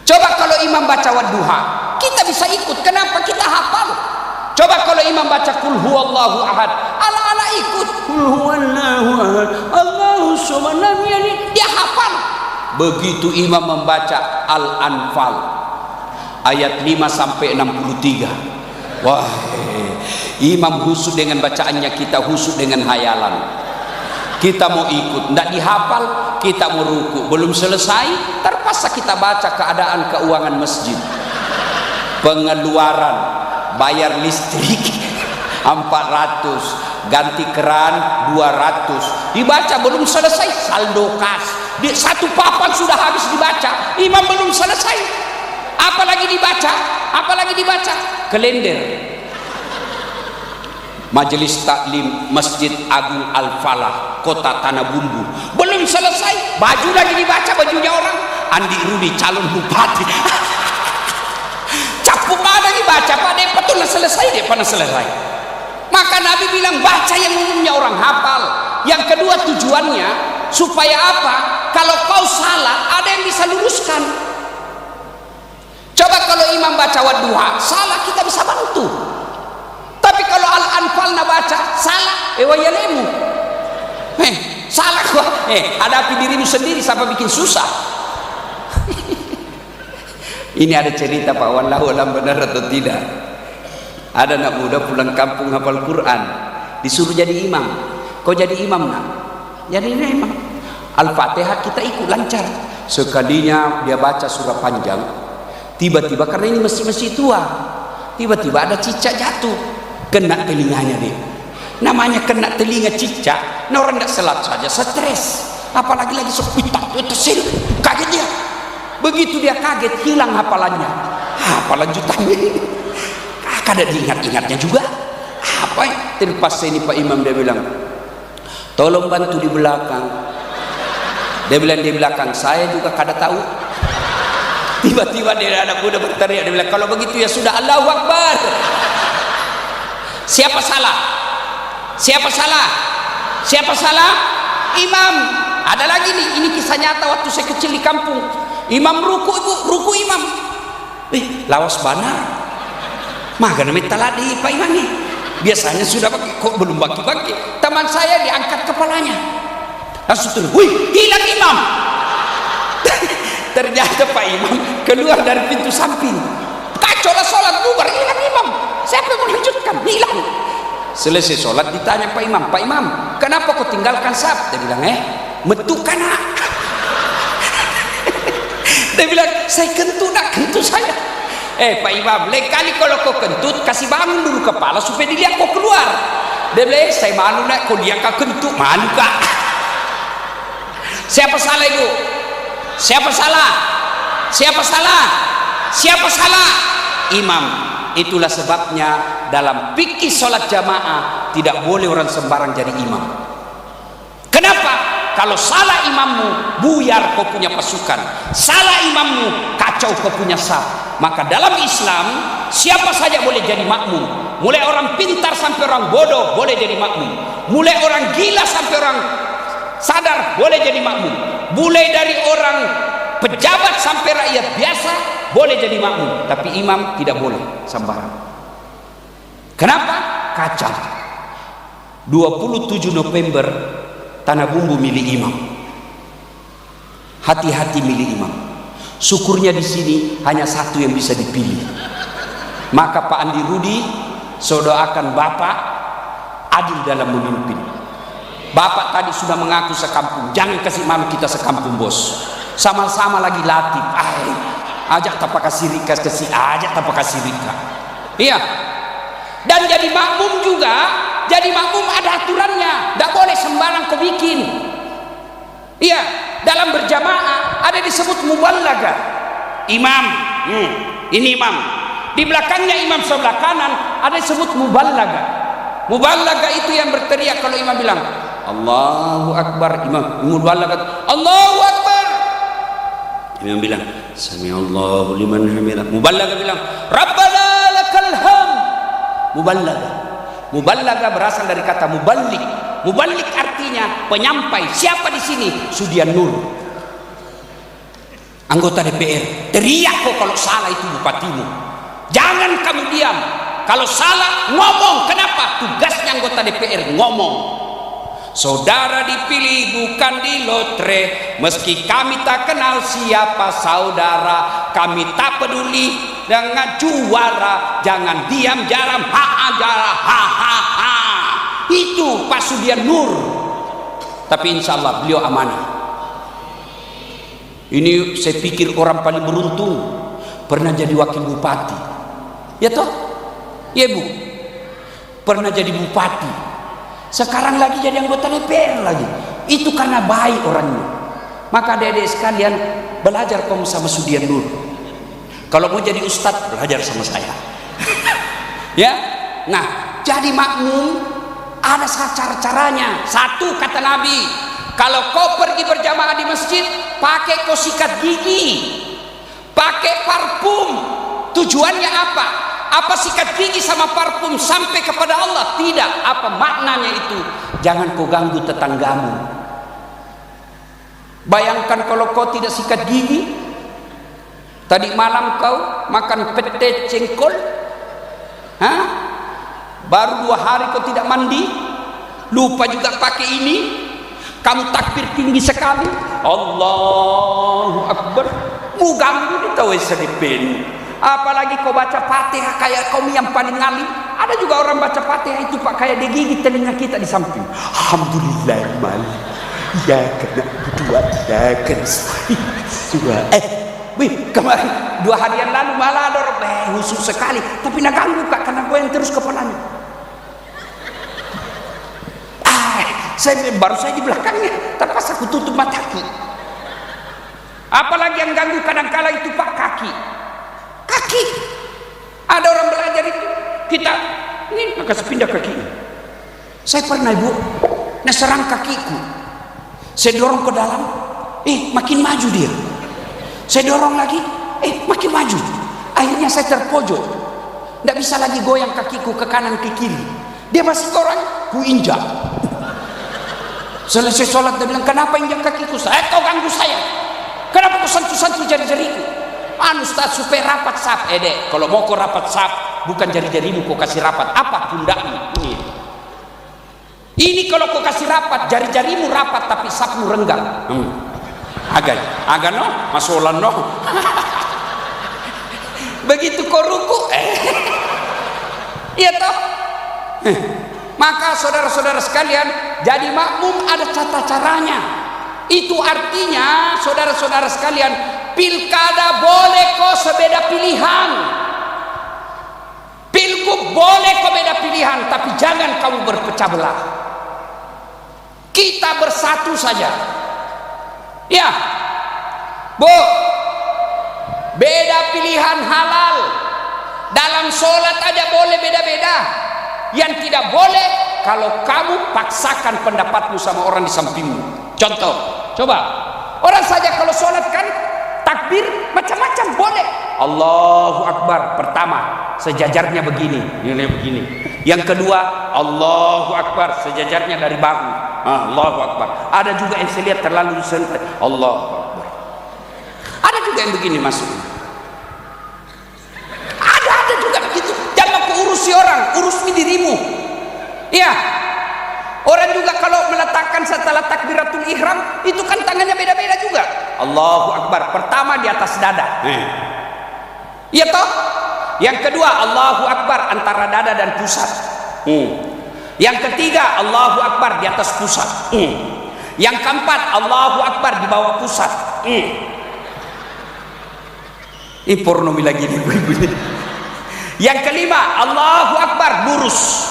Coba kalau imam baca wadduha, kita bisa ikut. Kenapa? Kita hafal. Coba kalau imam baca kul huwallahu ahad, anak-anak ikut kul huwallahu ahad, Allahu samad, dia hafal. Begitu imam membaca Al-Anfal ayat 5 sampai 63. Wah, imam khusyuk dengan bacaannya, kita khusyuk dengan hayalan. Kita mau ikut, tidak dihafal, kita mau ruku, belum selesai, terpaksa kita baca keadaan keuangan masjid, pengeluaran, bayar listrik 400, ganti keran 200, dibaca belum selesai, saldo kas, di satu papan sudah habis dibaca, imam belum selesai, apalagi dibaca, kalender. Majelis Taklim Masjid Agung Al-Falah Kota Tanah Bumbu belum selesai, baju lagi dibaca, bajunya orang Andi Rudi calon bupati. Capuk mana dibaca Pak, dia pernah selesai. Maka Nabi bilang baca yang umumnya orang hafal. Yang kedua tujuannya supaya apa? Kalau kau salah ada yang bisa luruskan. Coba kalau imam baca wadduha salah, kita bisa bantu. Tapi kalau Al-Anfal na baca salah, wayalemu. Salah kok. Hadapi dirimu sendiri, siapa bikin susah. Ini ada cerita Pak, wallahu alam benar atau tidak. Ada anak muda pulang kampung hafal Quran, disuruh jadi imam. Kau jadi imam nak? Jadi imam. Al-Fatihah kita ikut lancar. Sekalinya dia baca surah panjang, tiba-tiba karena ini masih tua, tiba-tiba ada cicak jatuh, kena telinganya dia. Namanya kena telinga cicak, nah orang tidak selat saja stres, apalagi lagi sepitak tersil, kaget dia. Begitu dia kaget, hilang hafalannya. Hafalan jutaan ini kada diingat-ingatnya juga. Apa ya? Terpas ini Pak Imam dia bilang, tolong bantu di belakang. Dia bilang di belakang, saya juga kada tahu. Tiba-tiba dia anak muda berteriak, dia bilang, kalau begitu ya sudah, Allahu Akbar. Siapa salah? Imam. Ada lagi nih, ini kisah nyata waktu saya kecil di kampung. Imam ruku imam. Lawas banar. Maka namanya taladi Pak Imam nih. Biasanya sudah bagi, kok belum bagi-bagi. Teman saya diangkat kepalanya. Langsung terus, wih, hilang imam. Ternyata Pak Imam keluar dari pintu samping. Kacau lah sholat, bubar, hilang imam. Siapa yang melanjutkan? Hilang. Selesai sholat ditanya Pak Imam, kenapa kau tinggalkan saf? Dia bilang, metu kana. Dia bilang, saya kentut saya. Pak Imam, lain kali kalau kau kentut, kasih bangun dulu kepala supaya dilihat kau keluar. Dia bilang, saya malu nak, kau lihat kau kentut, malu kak. Siapa salah itu? Siapa salah? Imam. Itulah sebabnya dalam fikih sholat jamaah tidak boleh orang sembarang jadi imam. Kenapa? Kalau salah imammu, buyar kau punya pasukan. Salah imammu, kacau kau punya saf. Maka dalam Islam, siapa saja boleh jadi makmum. Mulai orang pintar sampai orang bodoh boleh jadi makmum. Mulai orang gila sampai orang sadar boleh jadi makmum. Mulai dari orang pejabat sampai rakyat biasa boleh jadi makmum. Tapi imam tidak boleh sembarang. Kenapa? Kacau. 27 November Tanah Bumbu milik imam. Hati-hati milik imam. Syukurnya di sini hanya satu yang bisa dipilih. Maka Pak Andi Rudi, saya doakan Bapak adil dalam memimpin. Bapak tadi sudah mengaku sekampung. Jangan kasih imam kita sekampung, bos. Sama-sama lagi latih. Ajak tapak kasih rika, ajak tapak kasih rika. Iya. Dan jadi makmum juga. Jadi makmum ada aturannya, tidak boleh sembarang kau bikin. Iya, dalam berjamaah ada disebut muballaga. Imam, ini imam. Di belakangnya imam sebelah kanan ada disebut muballaga. Muballaga itu yang berteriak kalau imam bilang Allahu Akbar, imam muballaga Allahu Akbar. Imam bilang Sami'allahu liman hamidah. Muballaga bilang Rabbana lakal hamd. Muballaga. Muballaga berasal dari kata muballik. Muballik artinya penyampai. Siapa di sini? Sudian Nur, anggota DPR. Teriak kok kalau salah itu bupatimu. Jangan kamu diam. Kalau salah ngomong. Kenapa? Tugasnya anggota DPR ngomong. Saudara dipilih bukan di lotre. Meski kami tak kenal siapa saudara, kami tak peduli dengan juara. Jangan diam jaram ha. Itu Pak Sudian Nur. Tapi insya Allah beliau amanah. Ini saya pikir orang paling beruntung pernah jadi wakil bupati. Ya toh? Ya Bu. Pernah jadi bupati. Sekarang lagi jadi anggota DPR lagi. Itu karena baik orangnya. Maka adik-adik sekalian, belajar kamu sama Sudian Nur. Kalau mau jadi ustadz, belajar sama saya. Ya. Nah, jadi makmum ada cara-caranya. Satu kata Nabi, kalau kau pergi berjamaah di masjid, pakai kau sikat gigi, pakai parfum. Tujuannya apa? Apa sikat gigi sama parfum sampai kepada Allah? Tidak. Apa maknanya itu? Jangan kau ganggu tetanggamu. Bayangkan kalau kau tidak sikat gigi, tadi malam kau makan pete cengkol, baru 2 hari kau tidak mandi, lupa juga pakai ini, kamu takbir tinggi sekali, Allahu Akbar, mu ganggu di tahu sedepin. Apalagi kau baca Fatihah kayak kau yang paling ngalim. Ada juga orang baca Fatihah itu Pak kayak digigit telinga kita di samping. Alhamdulillah mal. Ya kena kedua, ya kena sudah. Kemarin 2 hari yang lalu malah ada orang khusus sekali, tapi nak ganggu Kak karena goyang terus kepalanya. Baru saya di belakangnya, terpaksa aku tutup mataku. Apalagi yang ganggu kadang-kala itu Pak kaki. Ada orang belajar itu, kita ini maka pindah kakinya. Saya pernah Bu, serang kakiku. Saya dorong ke dalam, makin maju dia. Saya dorong lagi, makin maju. Akhirnya saya terpojok. Tidak bisa lagi goyang kakiku ke kanan ke kiri. Dia masih orang, ku injak. Selesai sholat dia bilang, kenapa injak kakiku? Kau ganggu saya. Kenapa kau santu-santu jari-jariku? Ustaz supaya rapat saf. Dek, kalau mau kau rapat saf, bukan jari-jarimu kau kasih rapat. Apa pundakmu? Ini kalau kau kasih rapat, jari-jarimu rapat tapi safmu renggang. Agak no, masolan no. Begitu kau ruku, iya toh. Maka saudara-saudara sekalian, jadi makmum ada tata caranya. Itu artinya saudara-saudara sekalian, pilkada boleh kok sebeda pilihan, pilgub boleh kok beda pilihan, tapi jangan kamu berpecah belah. Kita bersatu saja. Ya, Bu, beda pilihan halal. Dalam sholat aja boleh beda-beda. Yang tidak boleh kalau kamu paksakan pendapatmu sama orang di sampingmu. Contoh, coba orang saja kalau sholat kan takbir macam-macam boleh. Allahu Akbar pertama sejajarnya begini, ini begini. Yang kedua Allahu Akbar sejajarnya dari bahu. Allahu Akbar. Ada juga yang saya lihat terlalu santai. Allahu Akbar. Ada juga yang begini masuk. Ada juga begitu. Jangan kau urusi orang, urusmi dirimu. Iya. Orang juga kalau meletakkan setelah takbiratul ihram itu kan tangannya beda-beda juga. Allahu Akbar pertama di atas dada. Iya toh? Yang kedua Allahu Akbar antara dada dan pusat. Yang ketiga Allahu Akbar di atas pusat. Yang keempat Allahu Akbar di bawah pusat. Ini pornomi lagi nih. Yang kelima Allahu Akbar lurus.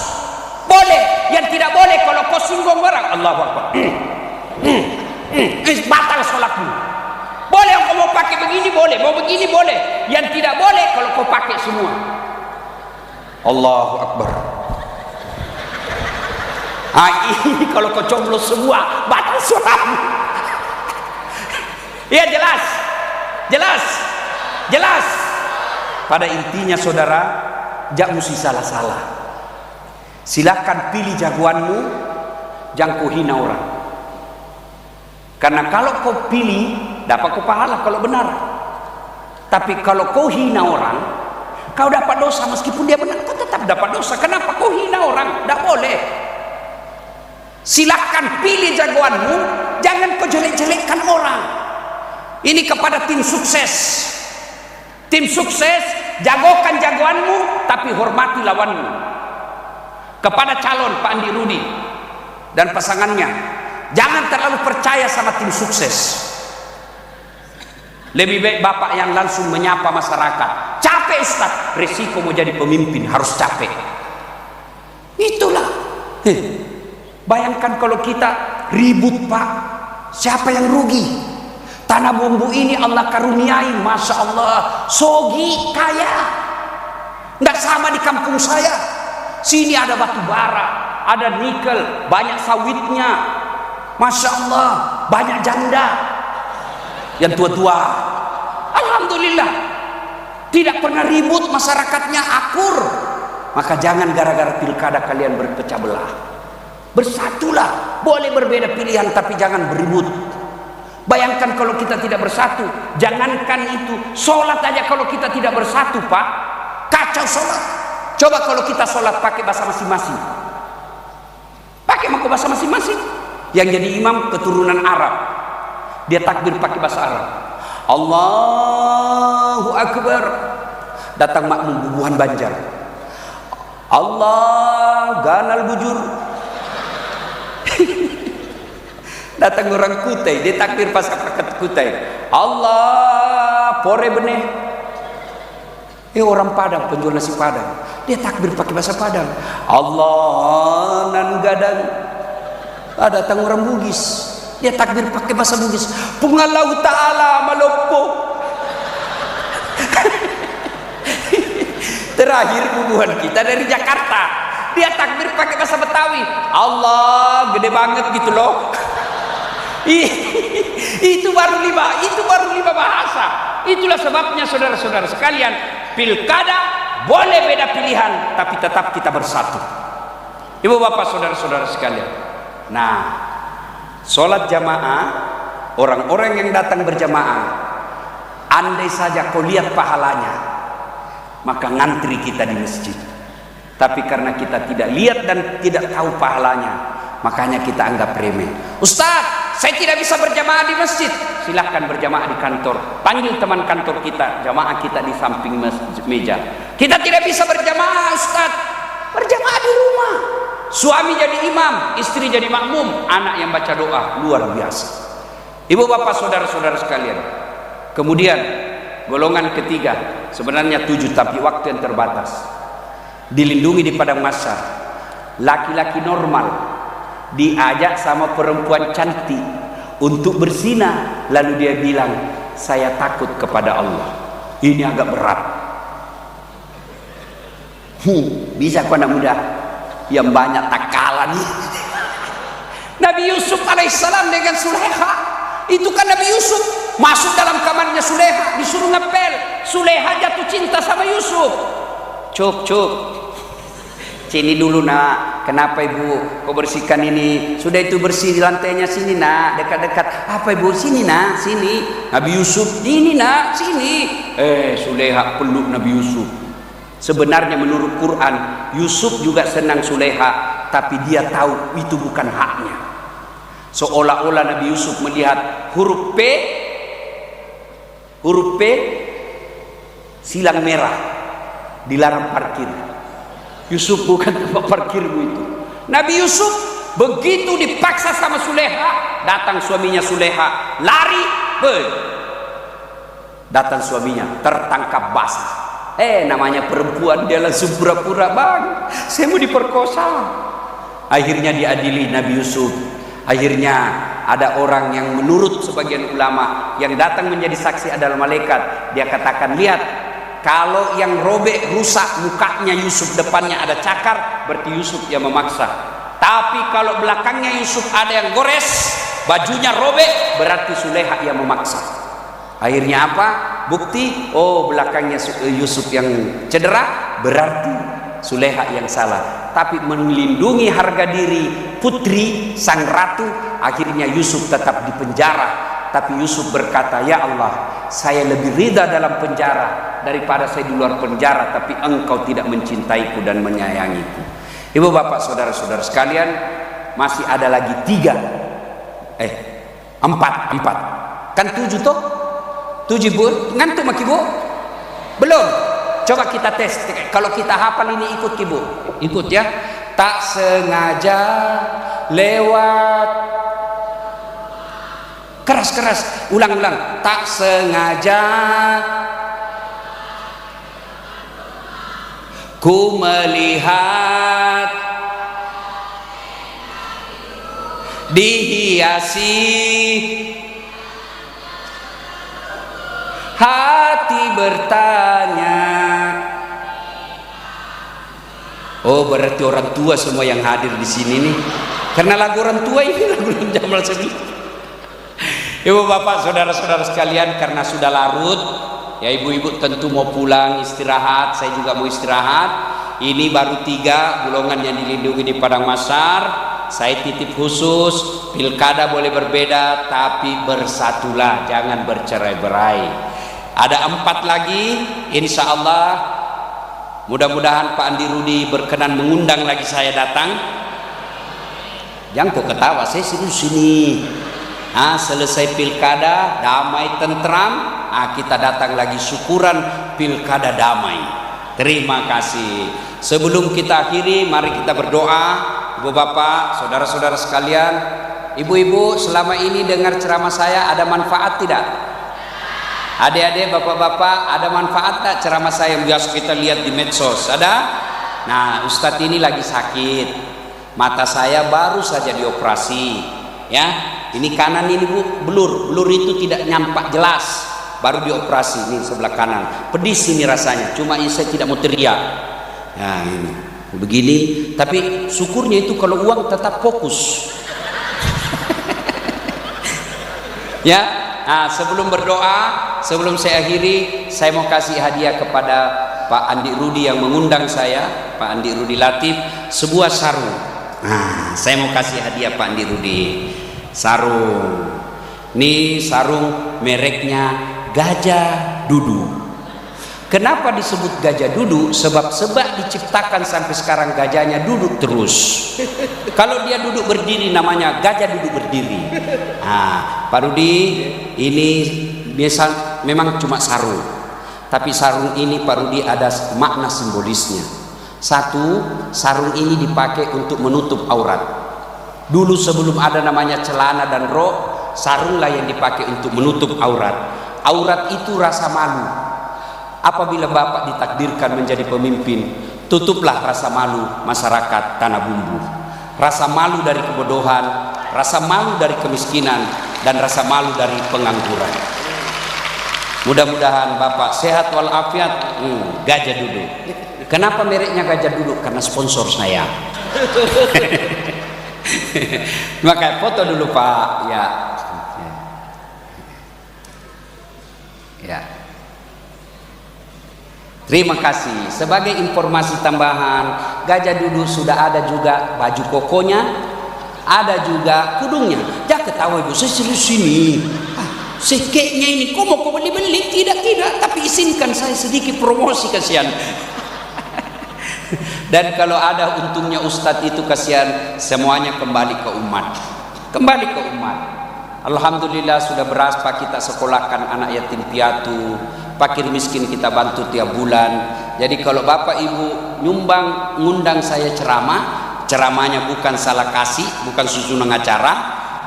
Boleh. Yang tidak boleh kalau kau singgung orang Allahu Akbar. Batal sholatmu. Boleh kau mau pakai begini boleh, mau begini boleh. Yang tidak boleh kalau kau pakai semua. Allahu Akbar. Ini kalau kau coblos semua batal sholatmu. Ya jelas, jelas, jelas. Pada intinya saudara, jangan mesti salah-salah. Silakan pilih jagoanmu, jangan kau hina orang. Karena kalau kau pilih, dapat kau pahala kalau benar. Tapi kalau kau hina orang, kau dapat dosa meskipun dia benar, kau tetap dapat dosa. Kenapa kau hina orang? Tidak boleh. Silakan pilih jagoanmu, jangan kau jelek-jelekkan orang. Ini kepada tim sukses. Tim sukses, jagokan jagoanmu, tapi hormati lawanmu. Kepada calon Pak Andi Rudi dan pasangannya, jangan terlalu percaya sama tim sukses. Lebih baik bapak yang langsung menyapa masyarakat. Capek Ustaz, resiko mau jadi pemimpin harus capek. Itulah. Bayangkan kalau kita ribut Pak, siapa yang rugi? Tanah Bumbu ini Allah karuniai, Masya Allah, sogi kaya. Nggak sama di kampung saya. Sini ada batu bara, ada nikel, banyak sawitnya. Masya Allah, banyak janda yang tua-tua. Alhamdulillah, tidak pernah ribut, masyarakatnya akur. Maka jangan gara-gara pilkada kalian berpecah belah. Bersatulah, boleh berbeda pilihan tapi jangan beribut. Bayangkan kalau kita tidak bersatu, jangankan itu, sholat aja kalau kita tidak bersatu Pak, kacau sholat. Coba kalau kita sholat pakai bahasa masing-masing, pakai bahasa masing-masing. Yang jadi imam keturunan Arab, dia takbir pakai bahasa Arab. Allahu Akbar. Datang makmum Bubuhan Banjar. Allah ganal bujur. Datang orang Kutai, dia takbir pas Kutai. Allah pore benih. Orang Padang, penjual nasi Padang, dia takbir pakai bahasa Padang. Allah nan gadang. Datang orang Bugis, dia takbir pakai bahasa Bugis. Pungalau ta'ala maloppo. Terakhir Bubuhan kita dari Jakarta, dia takbir pakai bahasa Betawi. Allah gede banget gitu loh. Itu baru lima bahasa. Itulah sebabnya saudara-saudara sekalian, pilkada boleh beda pilihan tapi tetap kita bersatu. Ibu bapak saudara-saudara sekalian, nah sholat jamaah, orang-orang yang datang berjamaah, andai saja kau lihat pahalanya, maka ngantri kita di masjid. Tapi karena kita tidak lihat dan tidak tahu pahalanya, makanya kita anggap remeh. Ustaz, saya tidak bisa berjamaah di masjid. Silahkan berjamaah di kantor. Panggil teman kantor kita, jamaah kita di samping meja. Kita tidak bisa berjamaah Ustaz, berjamaah di rumah. Suami jadi imam, istri jadi makmum, anak yang baca doa, luar biasa. Ibu bapak saudara-saudara sekalian, kemudian golongan ketiga, sebenarnya 7 tapi waktu yang terbatas. Dilindungi di padang mahsyar. Laki-laki normal diajak sama perempuan cantik untuk berzina, lalu dia bilang saya takut kepada Allah. Ini agak berat. Bisa kau anak muda yang banyak tak kalah nih. Nabi Yusuf alaihissalam dengan Sulaiha. Itu kan Nabi Yusuf masuk dalam kamarnya Sulaiha, disuruh ngepel. Sulaiha jatuh cinta sama Yusuf. Cuk, sini dulu nak. Kenapa ibu? Kau bersihkan ini. Sudah itu bersih di lantainya, sini nak. Dekat-dekat. Apa ibu? Sini nak, sini. Nabi Yusuf, ini nak, sini. Sulaiha peluk Nabi Yusuf. Sebenarnya menurut Quran, Yusuf juga senang Sulaiha, tapi dia tahu itu bukan haknya. Seolah-olah Nabi Yusuf melihat huruf P silang merah, dilarang parkir. Yusuf bukan tempat parkirmu itu. Nabi Yusuf begitu dipaksa sama Sulaiha, datang suaminya Sulaiha, lari, datang suaminya tertangkap basah. Namanya perempuan, dia langsung pura-pura, bang, saya mau diperkosa. Akhirnya diadili Nabi Yusuf. Akhirnya ada orang yang menurut sebagian ulama yang datang menjadi saksi adalah malaikat. Dia katakan, lihat, kalau yang robek rusak mukanya Yusuf, depannya ada cakar, berarti Yusuf yang memaksa. Tapi kalau belakangnya Yusuf ada yang gores, bajunya robek, berarti Sulaiha yang memaksa. Akhirnya apa? Bukti, belakangnya Yusuf yang cedera, berarti Sulaiha yang salah. Tapi melindungi harga diri putri sang ratu, akhirnya Yusuf tetap di penjara. Tapi Yusuf berkata, ya Allah, saya lebih ridha dalam penjara daripada saya di luar penjara, tapi engkau tidak mencintaiku dan menyayangiku. Ibu bapak saudara-saudara sekalian, masih ada lagi 4 kan 7 toh? 7 bu, ngantuk mak ibu? Belum? Coba kita tes. Kalau kita hafal ini ikut ibu, ikut ya. Tak sengaja lewat. Keras, ulang-ulang. Tak sengaja ku melihat dihiasi hati bertanya. Berarti orang tua semua yang hadir di sini nih. Karena lagu orang tua ini lagu Jamal Sabili. Ibu bapak saudara-saudara sekalian, karena sudah larut ya, ibu-ibu tentu mau pulang istirahat, saya juga mau istirahat. Ini baru 3 golongan yang dilindungi di Padang Masyar. Saya titip khusus, pilkada boleh berbeda tapi bersatulah, jangan bercerai-berai. Ada 4 lagi, insya Allah. Mudah-mudahan Pak Andi Rudi berkenan mengundang lagi saya datang. Jangan kok ketawa, saya sini. Selesai pilkada damai tentram, kita datang lagi syukuran pilkada damai. Terima kasih. Sebelum kita akhiri, mari kita berdoa. Ibu bapak, saudara-saudara sekalian, ibu-ibu, selama ini dengar ceramah saya ada manfaat tidak? Adik-adik, bapak-bapak, ada manfaat tak ceramah saya yang biasa kita lihat di medsos? Ada? Nah, Ustadz ini lagi sakit, mata saya baru saja dioperasi, ya. Ini kanan ini bu, blur itu tidak nyampak jelas, baru dioperasi ini sebelah kanan. Pedis ini rasanya, cuma saya tidak mau teriak. Nah ini begini, tapi syukurnya itu kalau uang tetap fokus. Ya. Nah, sebelum berdoa, sebelum saya akhiri, saya mau kasih hadiah kepada Pak Andi Rudi yang mengundang saya, Pak Andi Rudi Latif, sebuah sarung. Nah, saya mau kasih hadiah Pak Andi Rudi. Sarung. Ini sarung mereknya Gajah Dudu. Kenapa disebut Gajah Dudu? Sebab diciptakan sampai sekarang gajahnya duduk terus. Kalau dia duduk berdiri namanya gajah duduk berdiri. Nah, Pak Rudi, ini biasa memang cuma sarung. Tapi sarung ini Pak Rudi ada makna simbolisnya. Satu, sarung ini dipakai untuk menutup aurat. Dulu sebelum ada namanya celana dan rok, sarunglah yang dipakai untuk menutup aurat. Aurat itu rasa malu. Apabila Bapak ditakdirkan menjadi pemimpin, tutuplah rasa malu masyarakat Tanah Bumbu. Rasa malu dari kebodohan, rasa malu dari kemiskinan, dan rasa malu dari pengangguran. Mudah-mudahan Bapak sehat walafiat. Gajah Dudu. Kenapa mereknya Gajah Dudu? Karena sponsor saya. Maka foto dulu Pak. Ya. Ya. Terima kasih. Sebagai informasi tambahan, Gajah Duduk sudah ada juga baju kokonya, ada juga kudungnya. Jangan ketawa ibu, saya sini. Sekeknya ini, kok mau beli-beli? Tidak, tapi izinkan saya sedikit promosi, kasihan. Dan kalau ada untungnya Ustadz itu, kasihan, semuanya kembali ke umat. Kembali ke umat. Alhamdulillah sudah beras Pak, kita sekolahkan anak yatim piatu, fakir miskin kita bantu tiap bulan. Jadi kalau Bapak Ibu nyumbang, ngundang saya ceramahnya bukan salah kasih, bukan susunan acara,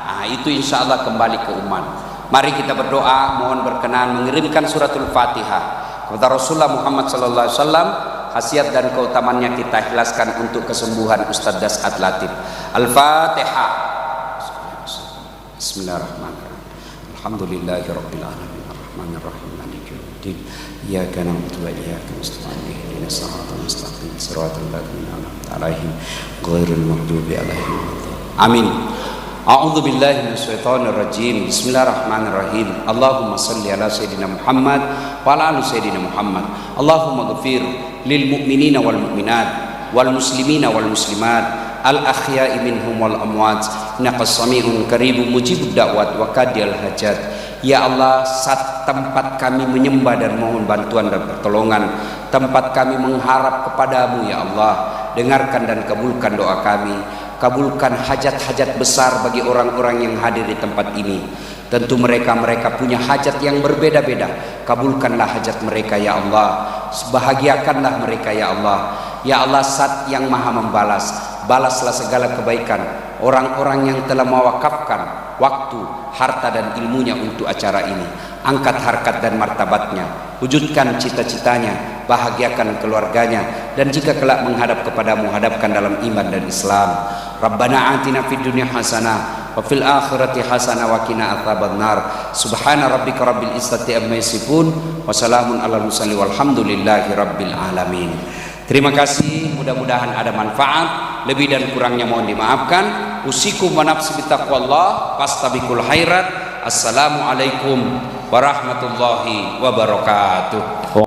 nah itu insya Allah kembali ke umat. Mari kita berdoa, mohon berkenan mengirimkan suratul Fatihah kepada Rasulullah Muhammad sallallahu alaihi wasallam. Khasiat dan keutamannya kita ikhlaskan untuk kesembuhan Ustadz Das'ad Latif. Al-Fatihah. Bismillahirrahmanirrahim. Alhamdulillahirabbil alamin arrahmanirrahim maliki yaumiddin. Iyyaka na'budu wa iyyaka nasta'in. Ihdinas siratal mustaqim siratal ladzina an'amta 'alaihim ghairil maghdubi 'alaihim. Amin. A'udzu billahi minasyaitonir rajim. Bismillahirrahmanirrahim. Allahumma shalli ala sayidina Muhammad wa ala ali sayidina Muhammad. Allahumma ighfir lil mu'minina wal mu'minat wal muslimina wal muslimat al ahya'i minhum wal amwat innaka sami'un qaribun mujibud da'wat wa qadiyal hajat. Ya Allah, saat tempat kami menyembah dan mohon bantuan dan pertolongan, tempat kami mengharap kepadamu ya Allah, dengarkan dan kabulkan doa kami. Kabulkan hajat-hajat besar bagi orang-orang yang hadir di tempat ini. Tentu mereka punya hajat yang berbeda-beda. Kabulkanlah hajat mereka ya Allah. Bahagiakanlah mereka ya Allah. Ya Allah, Zat yang maha membalas, balaslah segala kebaikan orang-orang yang telah mewakafkan waktu, harta dan ilmunya untuk acara ini. Angkat harkat dan martabatnya, wujudkan cita-citanya, bahagiakan keluarganya, dan jika kelak menghadap kepadamu, hadapkan dalam iman dan Islam. Rabbana atina fid dunya hasanah wa fil akhirati hasanah wa qina adzabannar. Subhana rabbika rabbil izzati amma yasifun wa salamun alal mursalin walhamdulillahi rabbil alamin. Terima kasih, mudah-mudahan ada manfaat. Lebih dan kurangnya mohon dimaafkan. Usikum wa nafsi bitaqwallah fastabiqul khairat. Assalamualaikum warahmatullahi wabarakatuh.